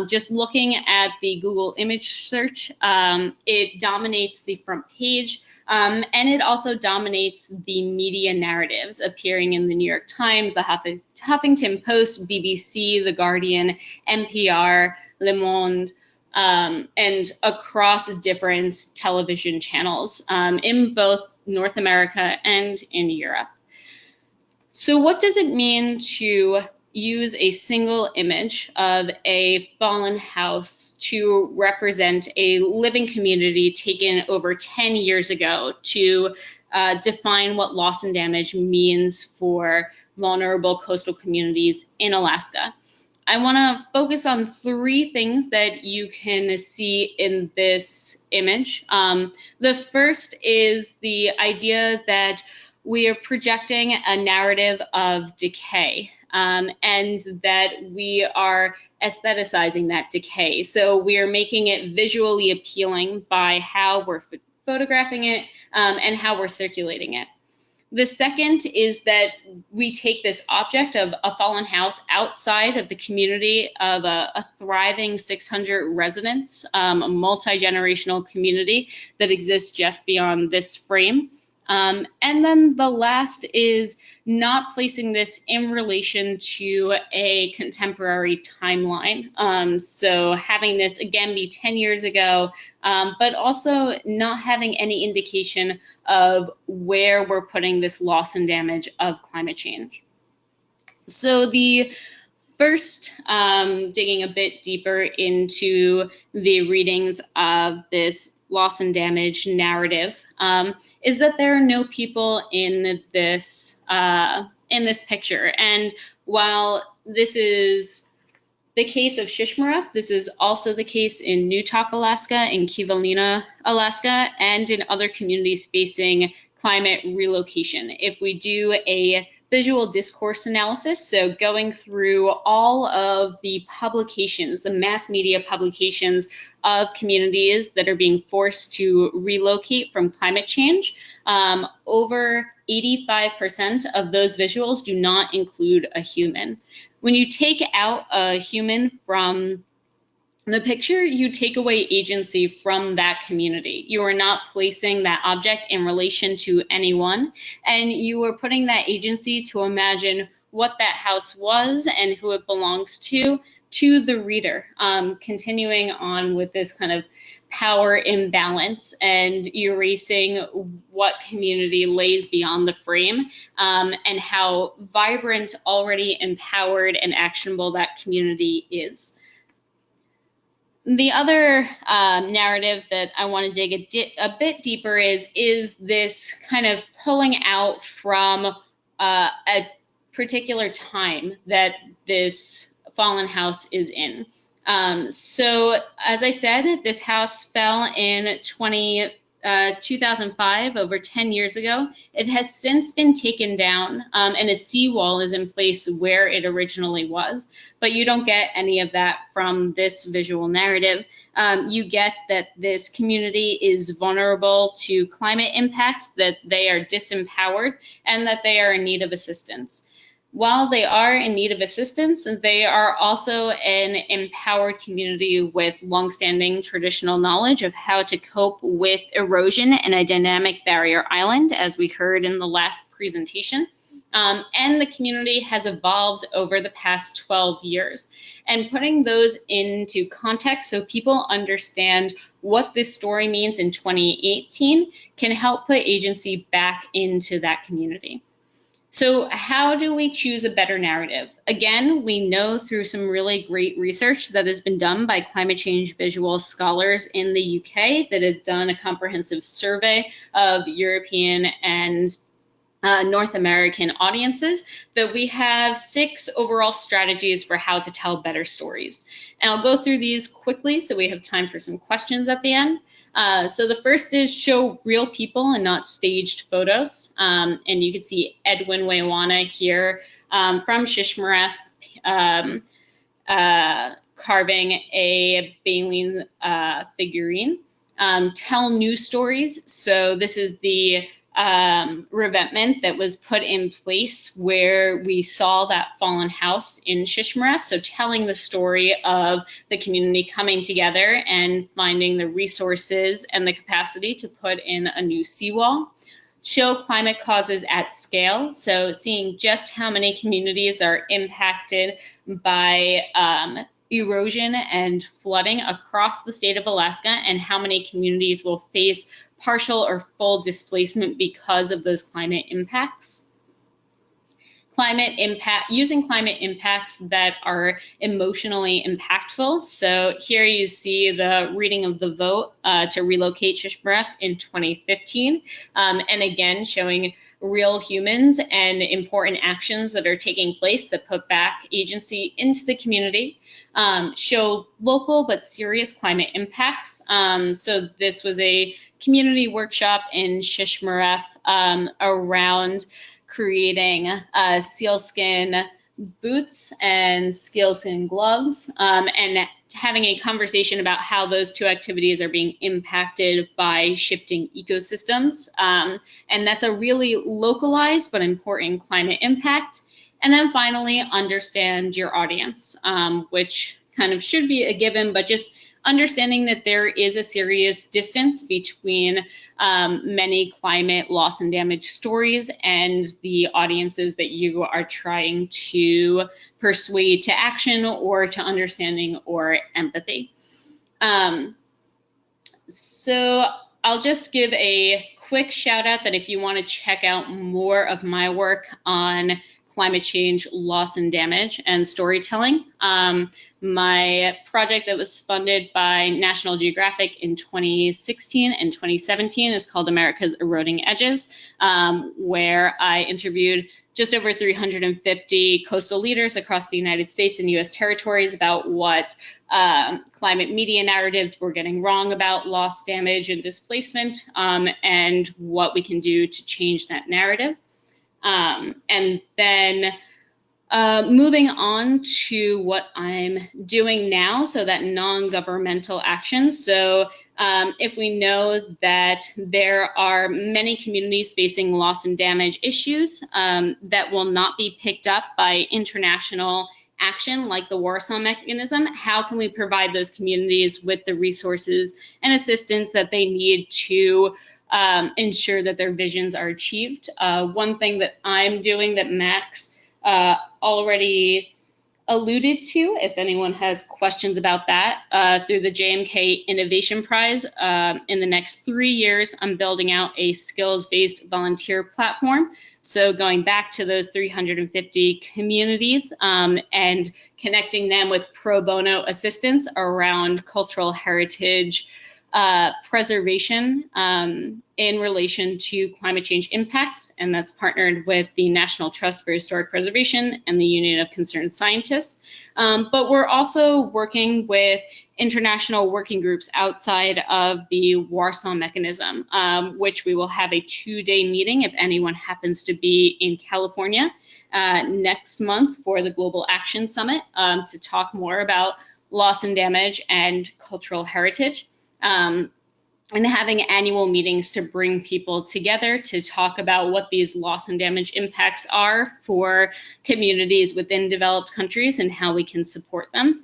Just looking at the Google image search, it dominates the front page. And it also dominates the media narratives appearing in the New York Times, the Huffington Post, BBC, The Guardian, NPR, Le Monde, and across different television channels in both North America and in Europe. So what does it mean to use a single image of a fallen house to represent a living community taken over 10 years ago to define what loss and damage means for vulnerable coastal communities in Alaska? I want to focus on 3 things that you can see in this image. The first is the idea that we are projecting a narrative of decay. And that we are aestheticizing that decay. So we are making it visually appealing by how we're photographing it and how we're circulating it. The second is that we take this object of a fallen house outside of the community of a thriving 600 residents, a multi-generational community that exists just beyond this frame. And then the last is not placing this in relation to a contemporary timeline. So having this again be 10 years ago, but also not having any indication of where we're putting this loss and damage of climate change. So the first, digging a bit deeper into the readings of this loss and damage narrative, is that there are no people in this picture. And while this is the case of Shishmaref, this is also the case in Newtok, Alaska, in Kivalina, Alaska, and in other communities facing climate relocation. If we do a visual discourse analysis, so going through all of the publications, the mass media publications of communities that are being forced to relocate from climate change, over 85% of those visuals do not include a human. When you take out a human from the picture, you take away agency from that community. You are not placing that object in relation to anyone, and you are putting that agency to imagine what that house was and who it belongs to the reader, continuing on with this kind of power imbalance and erasing what community lays beyond the frame, and how vibrant, already empowered, and actionable that community is. The other narrative that I want to dig a bit deeper is this kind of pulling out from a particular time that this fallen house is in. So as I said, this house fell in 2005, over 10 years ago. It has since been taken down, and a seawall is in place where it originally was, but you don't get any of that from this visual narrative. You get that this community is vulnerable to climate impacts, that they are disempowered, and that they are in need of assistance. While they are in need of assistance, they are also an empowered community with longstanding traditional knowledge of how to cope with erosion in a dynamic barrier island, as we heard in the last presentation. And the community has evolved over the past 12 years. And putting those into context so people understand what this story means in 2018 can help put agency back into that community. So how do we choose a better narrative? Again, we know through some really great research that has been done by climate change visual scholars in the UK that have done a comprehensive survey of European and North American audiences, that we have 6 overall strategies for how to tell better stories. And I'll go through these quickly so we have time for some questions at the end. So the first is show real people and not staged photos. And you can see Edwin Wewana here from Shishmaref carving a baleen figurine. Tell new stories. So this is the revetment that was put in place where we saw that fallen house in Shishmaref. So telling the story of the community coming together and finding the resources and the capacity to put in a new seawall. Show climate causes at scale. So seeing just how many communities are impacted by erosion and flooding across the state of Alaska, and how many communities will face partial or full displacement because of those climate impacts. Using climate impacts that are emotionally impactful. So here you see the reading of the vote to relocate Shishmaref in 2015, and again showing real humans and important actions that are taking place that put back agency into the community. Show local but serious climate impacts. So this was a community workshop in Shishmaref around creating sealskin boots and sealskin gloves, and having a conversation about how those two activities are being impacted by shifting ecosystems. And that's a really localized but important climate impact. And then finally, understand your audience, which kind of should be a given, but just understanding that there is a serious distance between many climate loss and damage stories and the audiences that you are trying to persuade to action or to understanding or empathy. So I'll just give a quick shout out that if you want to check out more of my work on climate change, loss and damage, and storytelling, my project that was funded by National Geographic in 2016 and 2017 is called America's Eroding Edges, where I interviewed just over 350 coastal leaders across the United States and US territories about what climate media narratives were getting wrong about loss, damage, and displacement, and what we can do to change that narrative. And then moving on to what I'm doing now, so that non-governmental action. So if we know that there are many communities facing loss and damage issues that will not be picked up by international action like the Warsaw Mechanism, how can we provide those communities with the resources and assistance that they need to ensure that their visions are achieved? One thing that I'm doing that Max already alluded to, if anyone has questions about that, through the JMK Innovation Prize, in the next 3 years, I'm building out a skills-based volunteer platform. So going back to those 350 communities and connecting them with pro bono assistance around cultural heritage preservation in relation to climate change impacts, and that's partnered with the National Trust for Historic Preservation and the Union of Concerned Scientists. But we're also working with international working groups outside of the Warsaw Mechanism, which we will have a 2-day meeting if anyone happens to be in California next month for the Global Action Summit to talk more about loss and damage and cultural heritage. And having annual meetings to bring people together to talk about what these loss and damage impacts are for communities within developed countries and how we can support them.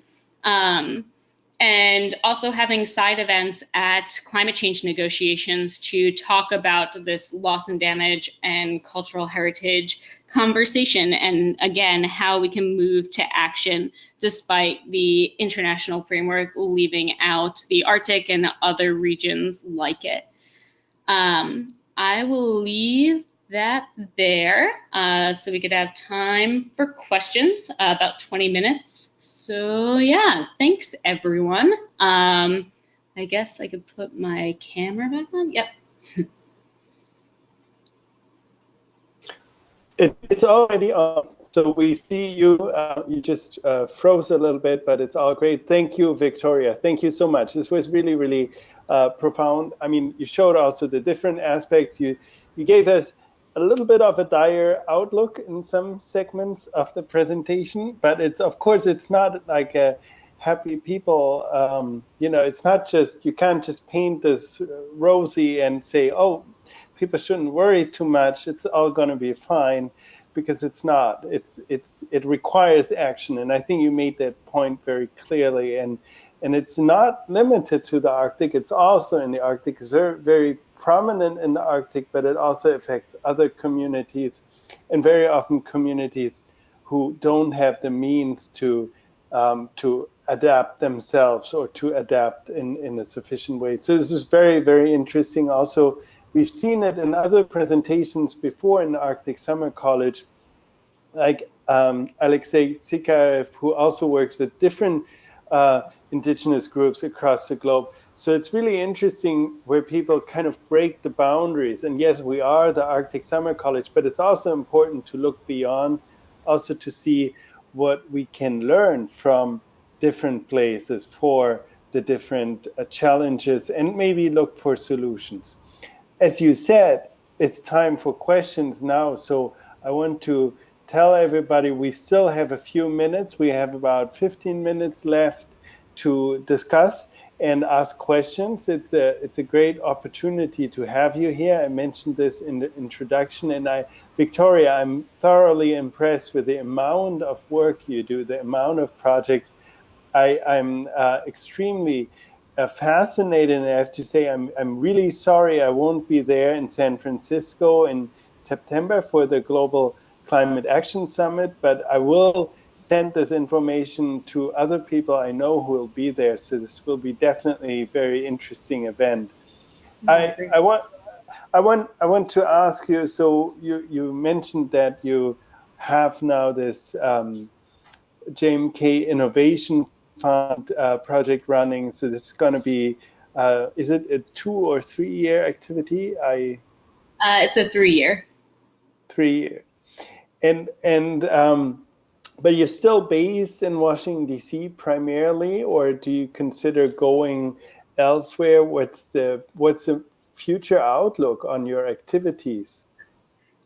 And also having side events at climate change negotiations to talk about this loss and damage and cultural heritage conversation, and again, how we can move to action despite the international framework leaving out the Arctic and other regions like it. I will leave that there so we could have time for questions, about 20 minutes. So yeah, thanks everyone. I guess I could put my camera back on. Yep.
It's already on, so we see you. You just froze a little bit, but it's all great. Thank you, Victoria. Thank you so much. This was really, really profound. I mean, you showed also the different aspects. You gave us a little bit of a dire outlook in some segments of the presentation, but it's, of course, it's not like a happy people. You know, it's not just, you can't just paint this rosy and say, oh, people shouldn't worry too much. It's all going to be fine, because it's not. It requires action, and I think you made that point very clearly. And it's not limited to the Arctic. It's also in the Arctic. It's very prominent in the Arctic, but it also affects other communities, and very often communities who don't have the means to adapt themselves or to adapt in a sufficient way. So this is very, very interesting. Also, we've seen it in other presentations before in the Arctic Summer College, like Alexei Sikaev, who also works with different indigenous groups across the globe. So it's really interesting where people kind of break the boundaries. And yes, we are the Arctic Summer College, but it's also important to look beyond, also to see what we can learn from different places for the different challenges, and maybe look for solutions. As you said, it's time for questions now. So I want to tell everybody we still have a few minutes. We have about 15 minutes left to discuss and ask questions. It's a great opportunity to have you here. I mentioned this in the introduction, and Victoria, I'm thoroughly impressed with the amount of work you do, the amount of projects. I'm extremely fascinated, and I have to say I'm really sorry I won't be there in San Francisco in September for the Global Climate Action Summit, but I will send this information to other people I know who will be there. So this will be definitely a very interesting event. I want to ask you. So you mentioned that you have now this JMK Innovation Fund project running. So this is going to be, is it a 2 or 3 year activity?
It's a 3-year.
3 year. But you're still based in Washington, D.C. primarily, or do you consider going elsewhere? What's the future outlook on your activities?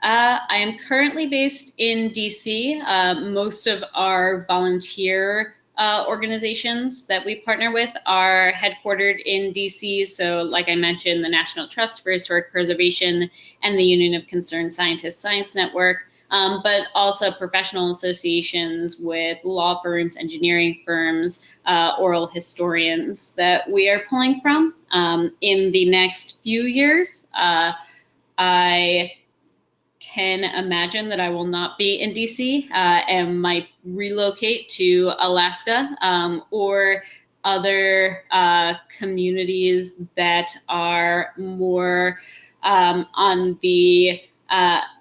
I am currently based in DC. Most of our volunteer organizations that we partner with are headquartered in DC. So like I mentioned, the National Trust for Historic Preservation and the Union of Concerned Scientists Science Network, but also professional associations with law firms, engineering firms, oral historians that we are pulling from. In the next few years, I can imagine that I will not be in DC and might relocate to Alaska or other communities that are more on the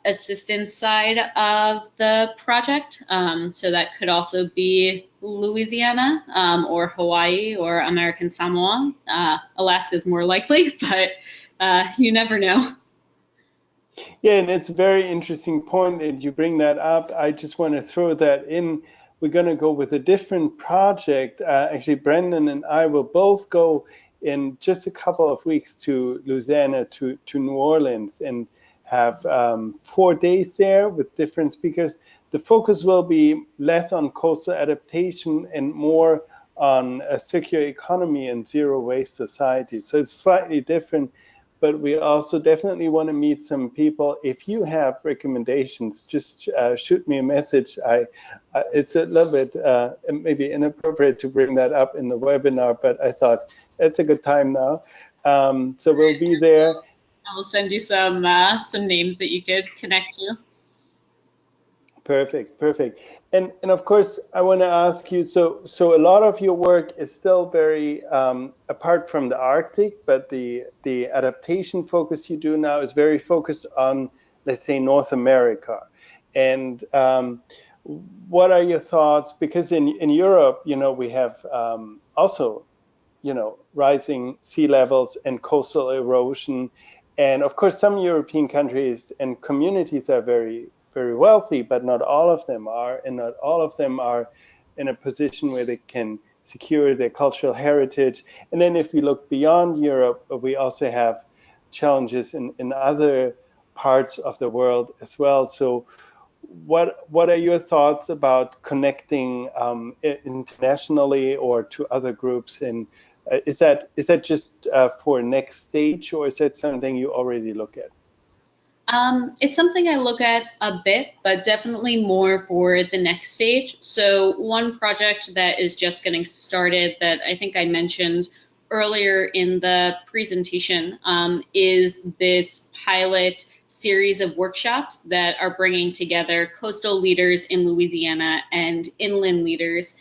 assistance side of the project. So that could also be Louisiana or Hawaii or American Samoa. Alaska is more likely, but you never know.
Yeah, and it's a very interesting point, and you bring that up. I just want to throw that in. We're going to go with a different project. Actually, Brendon and I will both go in just a couple of weeks to Louisiana, to New Orleans, and have 4 days there with different speakers. The focus will be less on coastal adaptation and more on a circular economy and zero waste society. So it's slightly different. But we also definitely want to meet some people. If you have recommendations, just shoot me a message. It's a little bit maybe inappropriate to bring that up in the webinar, but I thought it's a good time now. So we'll be there.
I'll send you some names that you could connect to.
Perfect, perfect. And of course, I want to ask you, so a lot of your work is still very, apart from the Arctic, but the adaptation focus you do now is very focused on, let's say, North America. And what are your thoughts? Because in Europe, we have also, rising sea levels and coastal erosion. And of course, some European countries and communities are very wealthy, but not all of them are, and not all of them are in a position where they can secure their cultural heritage. And then if we look beyond Europe, we also have challenges in other parts of the world as well. So what are your thoughts about connecting internationally or to other groups? And is that just for next stage, or is that something you already look at?
It's something I look at a bit, but definitely more for the next stage. So one project that is just getting started that I think I mentioned earlier in the presentation is this pilot series of workshops that are bringing together coastal leaders in Louisiana and inland leaders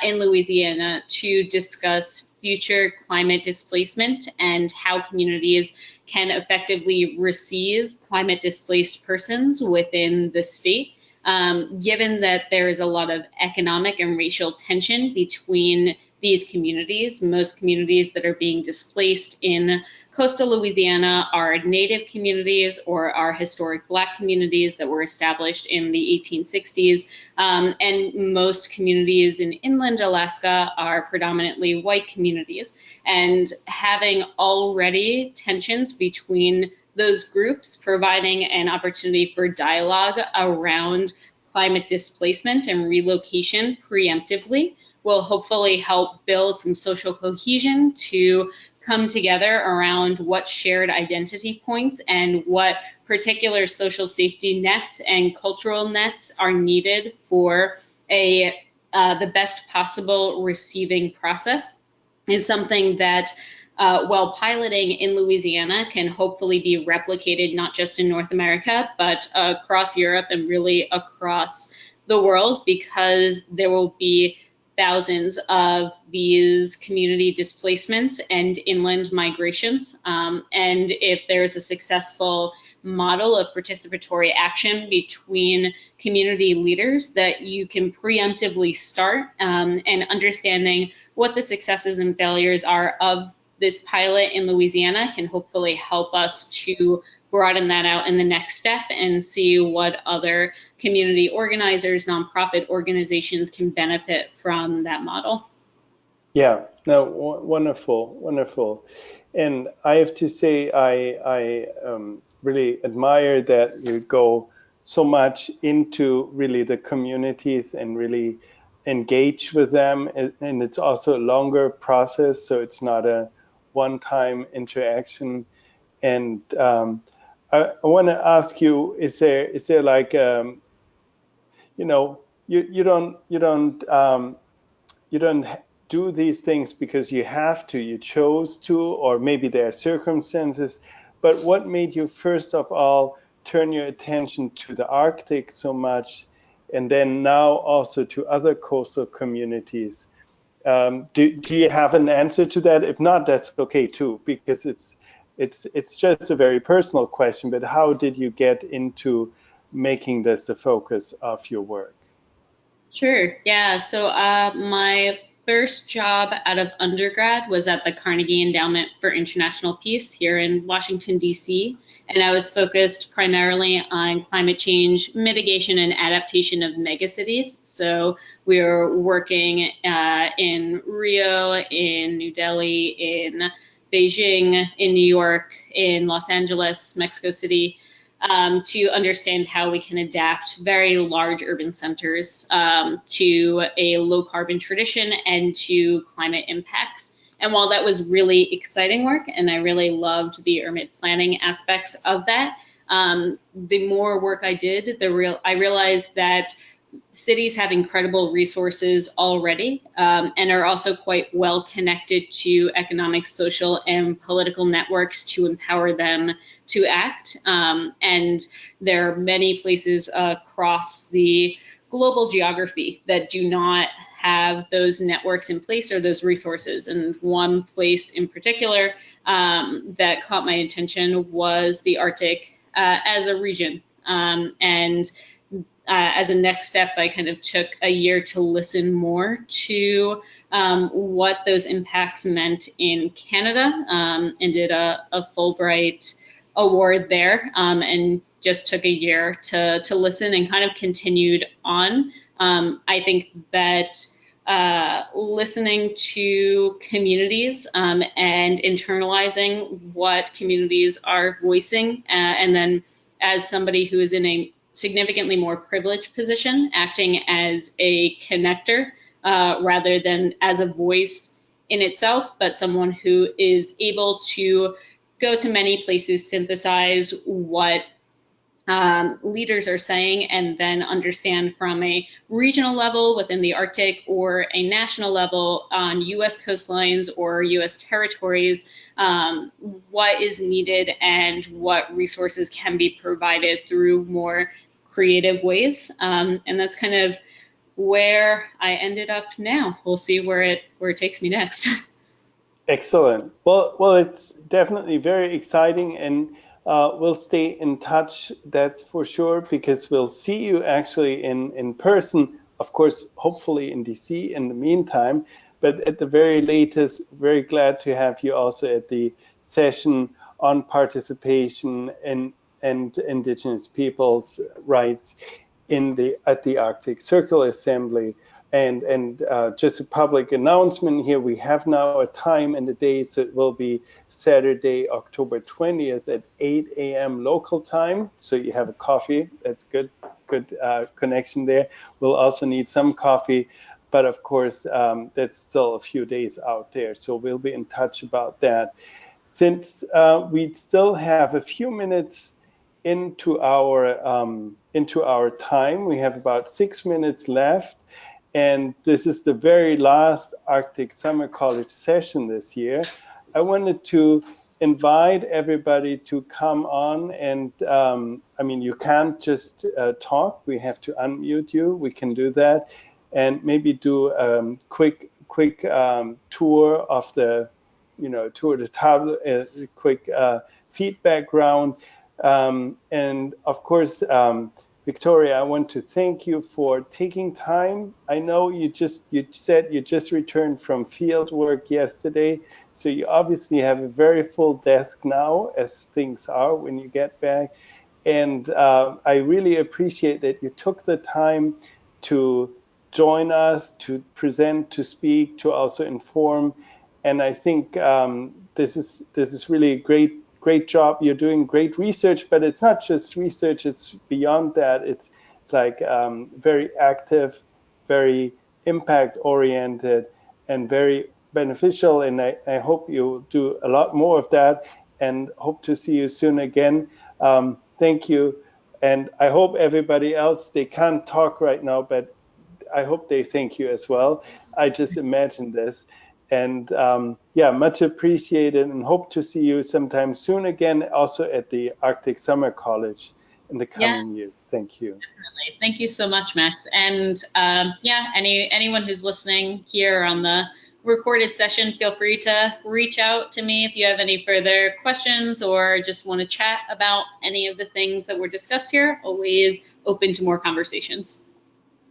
in Louisiana to discuss future climate displacement and how communities can effectively receive climate displaced persons within the state, given that there is a lot of economic and racial tension between these communities. Most communities that are being displaced in coastal Louisiana are Native communities or are historic Black communities that were established in the 1860s. And most communities in inland Alaska are predominantly white communities. And having already tensions between those groups, providing an opportunity for dialogue around climate displacement and relocation preemptively will hopefully help build some social cohesion to come together around what shared identity points and what particular social safety nets and cultural nets are needed for a the best possible receiving process is something that, while piloting in Louisiana, can hopefully be replicated not just in North America, but across Europe and really across the world, because there will be thousands of these community displacements and inland migrations. And if there's a successful model of participatory action between community leaders, that you can preemptively start and understanding what the successes and failures are of this pilot in Louisiana can hopefully help us to broaden that out in the next step and see what other community organizers, nonprofit organizations can benefit from that model.
Yeah, no, wonderful, wonderful. And I have to say, I really admire that you go so much into really the communities and really engage with them. And it's also a longer process, so it's not a one-time interaction. And I want to ask you: is there like you know, you don't do these things because you have to, you chose to, or maybe there are circumstances, but what made you first of all turn your attention to the Arctic so much, and then now also to other coastal communities? Do you have an answer to that? If not, that's okay too, because it's just a very personal question, but how did you get into making this the focus of your work?
Sure, yeah, so my first job out of undergrad was at the Carnegie Endowment for International Peace here in Washington, D.C., and I was focused primarily on climate change mitigation and adaptation of megacities. So we were working in Rio, in New Delhi, in Beijing, in New York, in Los Angeles, Mexico City, to understand how we can adapt very large urban centers to a low carbon tradition and to climate impacts. And while that was really exciting work, and I really loved the urban planning aspects of that, the more work I did, I realized that cities have incredible resources already and are also quite well connected to economic, social, and political networks to empower them to act. And there are many places across the global geography that do not have those networks in place or those resources. And one place in particular that caught my attention was the Arctic as a region. And as a next step, I kind of took a year to listen more to what those impacts meant in Canada, and did a Fulbright award there, and just took a year to listen and kind of continued on. I think that listening to communities and internalizing what communities are voicing, and then as somebody who is in a significantly more privileged position, acting as a connector rather than as a voice in itself, but someone who is able to go to many places, synthesize what leaders are saying, and then understand from a regional level within the Arctic or a national level on US coastlines or US territories, what is needed and what resources can be provided through more creative ways. And that's kind of where I ended up now. We'll see where it takes me next.
Excellent. Well, it's definitely very exciting, and we'll stay in touch, that's for sure, because we'll see you actually in person, of course, hopefully in DC in the meantime, but at the very latest, very glad to have you also at the session on participation and Indigenous peoples' rights at the Arctic Circle Assembly. And just a public announcement here, we have now a time and a day, so it will be Saturday, October 20th at 8 a.m. local time. So you have a coffee, that's good connection there. We'll also need some coffee, but of course, that's still a few days out there. So we'll be in touch about that. Since we still have a few minutes into our time, we have about 6 minutes left. and this is the very last Arctic Summer College session this year, I wanted to invite everybody to come on and, I mean, you can't just talk, we have to unmute you, we can do that, and maybe do a quick tour of the, tour the table, a quick feedback round. And of course, Victoria, I want to thank you for taking time. I know you said you just returned from field work yesterday, so you obviously have a very full desk now, as things are when you get back. And I really appreciate that you took the time to join us, to present, to speak, to also inform. And I think this is really a great job. You're doing great research, but it's not just research, it's beyond that. It's like very active, very impact oriented, and very beneficial. And I hope you'll do a lot more of that, and hope to see you soon again. Thank you. And I hope everybody else, they can't talk right now, but I hope they thank you as well. I just imagined this. And yeah, much appreciated, and hope to see you sometime soon again, also at the Arctic Summer College in the coming years. Thank you.
Definitely. Thank you so much, Max. And yeah, anyone who's listening here on the recorded session, feel free to reach out to me if you have any further questions or just want to chat about any of the things that were discussed here. Always open to more conversations.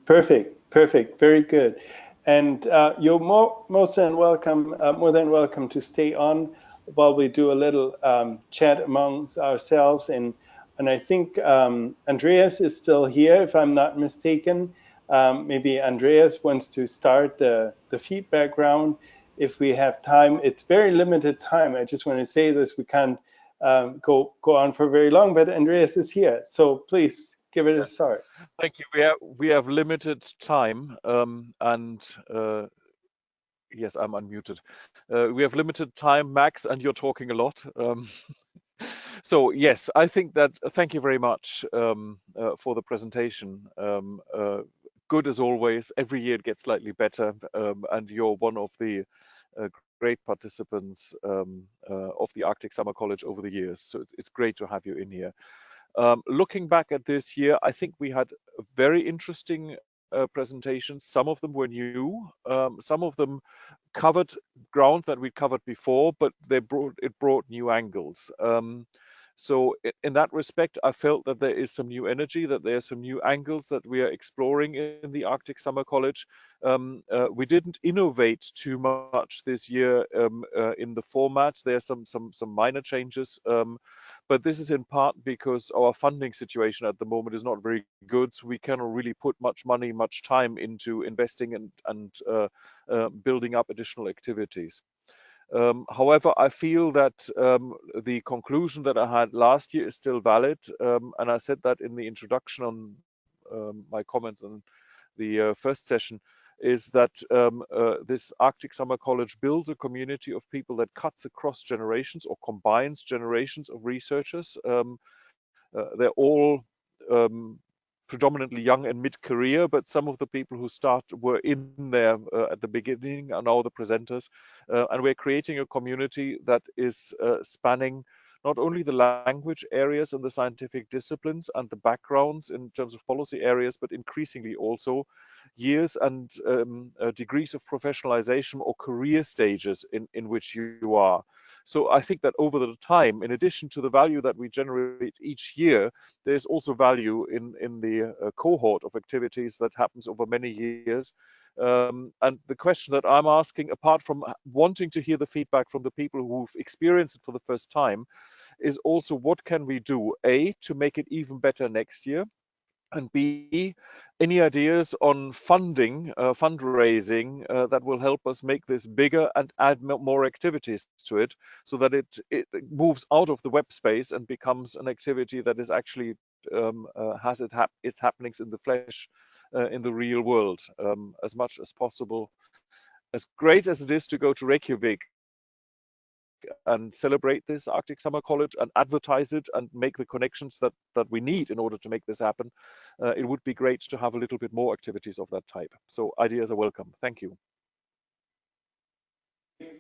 Perfect, very good. And you're more than welcome to stay on while we do a little chat amongst ourselves. And I think Andreas is still here, if I'm not mistaken. Maybe Andreas wants to start the feedback round if we have time. It's very limited time. I just want to say this, we can't go on for very long, but Andreas is here. So please give it a start.
Thank you. We have limited time, and yes, I'm unmuted. We have limited time, Max, and you're talking a lot. So yes, I think that. Thank you very much for the presentation. Good as always. Every year it gets slightly better, and you're one of the great participants of the Arctic Summer College over the years. So it's great to have you in here. Looking back at this year, I think we had very interesting presentations. Some of them were new. Some of them covered ground that we covered before, but it brought new angles. So in that respect, I felt that there is some new energy, that there are some new angles that we are exploring in the Arctic Summer College. We didn't innovate too much this year in the format. There are some minor changes, but this is in part because our funding situation at the moment is not very good. So we cannot really put much money, much time into investing and building up additional activities. However, I feel that the conclusion that I had last year is still valid, and I said that in the introduction on my comments on the first session, is that this Arctic Summer College builds a community of people that cuts across generations or combines generations of researchers. They're all predominantly young and mid-career, but some of the people who were in there at the beginning are now the presenters. And we're creating a community that is spanning not only the language areas and the scientific disciplines and the backgrounds in terms of policy areas, but increasingly also years and degrees of professionalization or career stages in which you are. So I think that over the time, in addition to the value that we generate each year, there's also value in the cohort of activities that happens over many years. And the question that I'm asking, apart from wanting to hear the feedback from the people who've experienced it for the first time, is also what can we do, A, to make it even better next year, and B, any ideas on funding, fundraising that will help us make this bigger and add more activities to it, so that it moves out of the web space and becomes an activity that is actually has its happenings in the flesh, in the real world, as much as possible. As great as it is to go to Reykjavik and celebrate this Arctic Summer College and advertise it and make the connections that we need in order to make this happen, it would be great to have a little bit more activities of that type. So ideas are welcome. Thank you.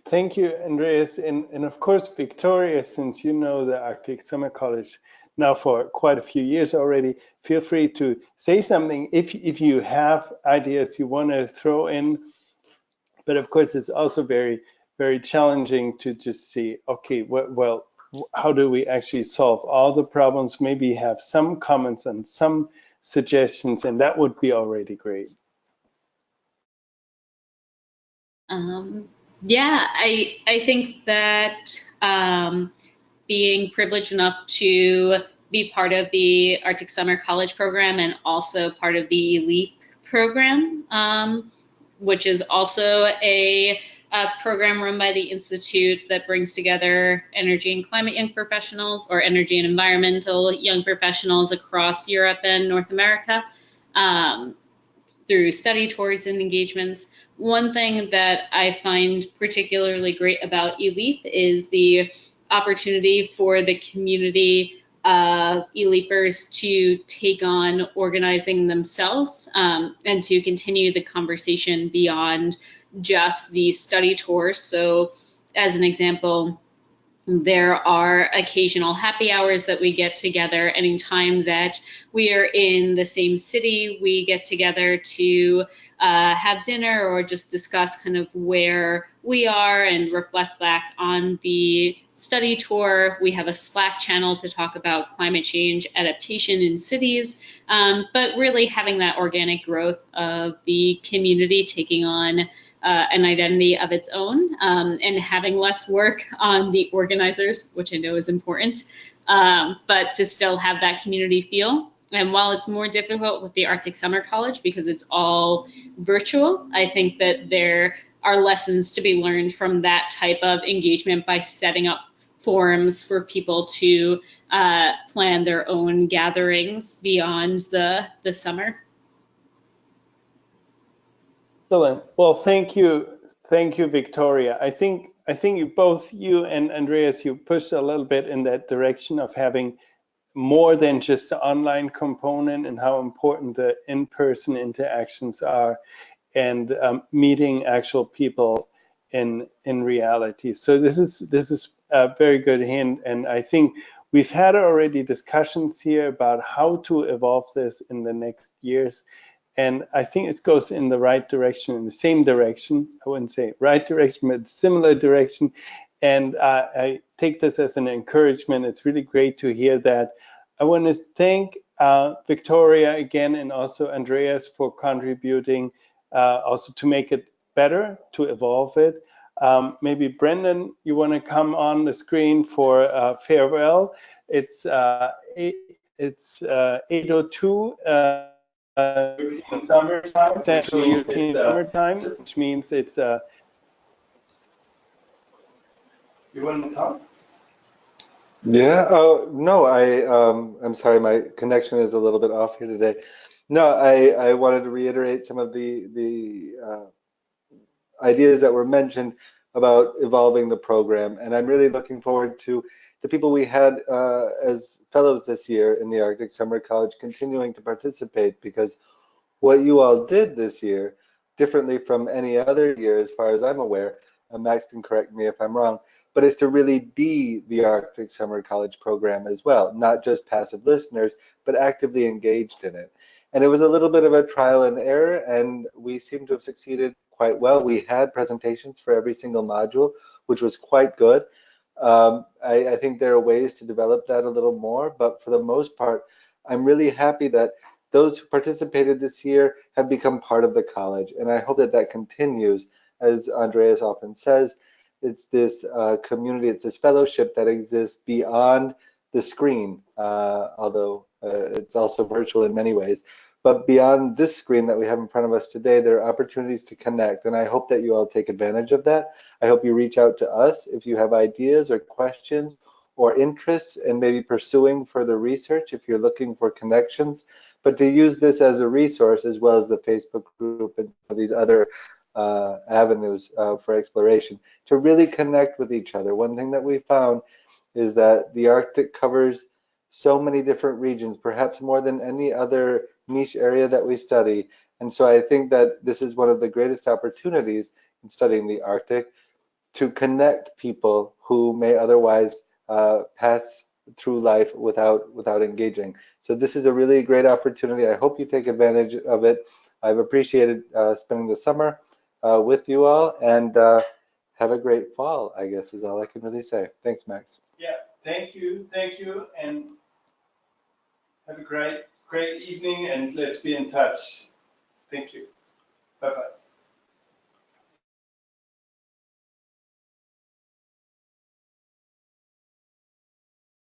Thank you, Andreas. And of course, Victoria, since you know the Arctic Summer College now for quite a few years already, feel free to say something if you have ideas you want to throw in. But of course, it's also very, very challenging to just see, okay, well, how do we actually solve all the problems? Maybe have some comments and some suggestions, and that would be already great.
Yeah, I think that being privileged enough to be part of the Arctic Summer College program and also part of the ELEAP program, which is also a program run by the Institute that brings together energy and climate young professionals, or energy and environmental young professionals across Europe and North America through study tours and engagements. One thing that I find particularly great about ELEAP is the opportunity for the community ELEAPers to take on organizing themselves and to continue the conversation beyond just the study tours. So as an example, there are occasional happy hours that we get together. Anytime that we are in the same city, we get together to have dinner or just discuss kind of where we are and reflect back on the study tour. We have a Slack channel to talk about climate change adaptation in cities, but really having that organic growth of the community taking on an identity of its own, and having less work on the organizers, which I know is important, but to still have that community feel. And while it's more difficult with the Arctic Summer College because it's all virtual, I think that there are lessons to be learned from that type of engagement by setting up forums for people to plan their own gatherings beyond the summer.
Excellent. Well, thank you, Victoria. I think both you and Andreas, you pushed a little bit in that direction of having more than just the online component and how important the in-person interactions are, and meeting actual people in reality. So this is a very good hint, and I think we've had already discussions here about how to evolve this in the next years. And I think it goes in the right direction, in the same direction. I wouldn't say right direction, but similar direction. And I take this as an encouragement. It's really great to hear that. I want to thank Victoria again, and also Andreas for contributing also to make it better, to evolve it. Maybe Brendon, you want to come on the screen for farewell. It's 8:02. Summertime, Central European summertime, which means it's you want to talk?
Yeah. Oh no, I'm sorry, my connection is a little bit off here today. No, I wanted to reiterate some of the ideas that were mentioned about evolving the program, and I'm really looking forward to the people we had as fellows this year in the Arctic Summer College continuing to participate, because what you all did this year, differently from any other year as far as I'm aware, Max can correct me if I'm wrong, but is to really be the Arctic Summer College program as well, not just passive listeners, but actively engaged in it. And it was a little bit of a trial and error, and we seem to have succeeded quite well. We had presentations for every single module, which was quite good. I think there are ways to develop that a little more, but for the most part, I'm really happy that those who participated this year have become part of the college, and I hope that that continues. As Andreas often says, it's this community, it's this fellowship that exists beyond the screen, although it's also virtual in many ways. But beyond this screen that we have in front of us today, there are opportunities to connect, and I hope that you all take advantage of that. I hope you reach out to us if you have ideas or questions or interests in maybe pursuing further research, if you're looking for connections, but to use this as a resource as well as the Facebook group and these other avenues for exploration to really connect with each other. One thing that we found is that the Arctic covers so many different regions, perhaps more than any other niche area that we study. And so I think that this is one of the greatest opportunities in studying the Arctic, to connect people who may otherwise pass through life without engaging. So this is a really great opportunity. I hope you take advantage of it. I've appreciated spending the summer with you all, and have a great fall, I guess is all I can really say. Thanks, Max.
Yeah, thank you, and have a great evening, and let's be in touch. Thank you. Bye-bye.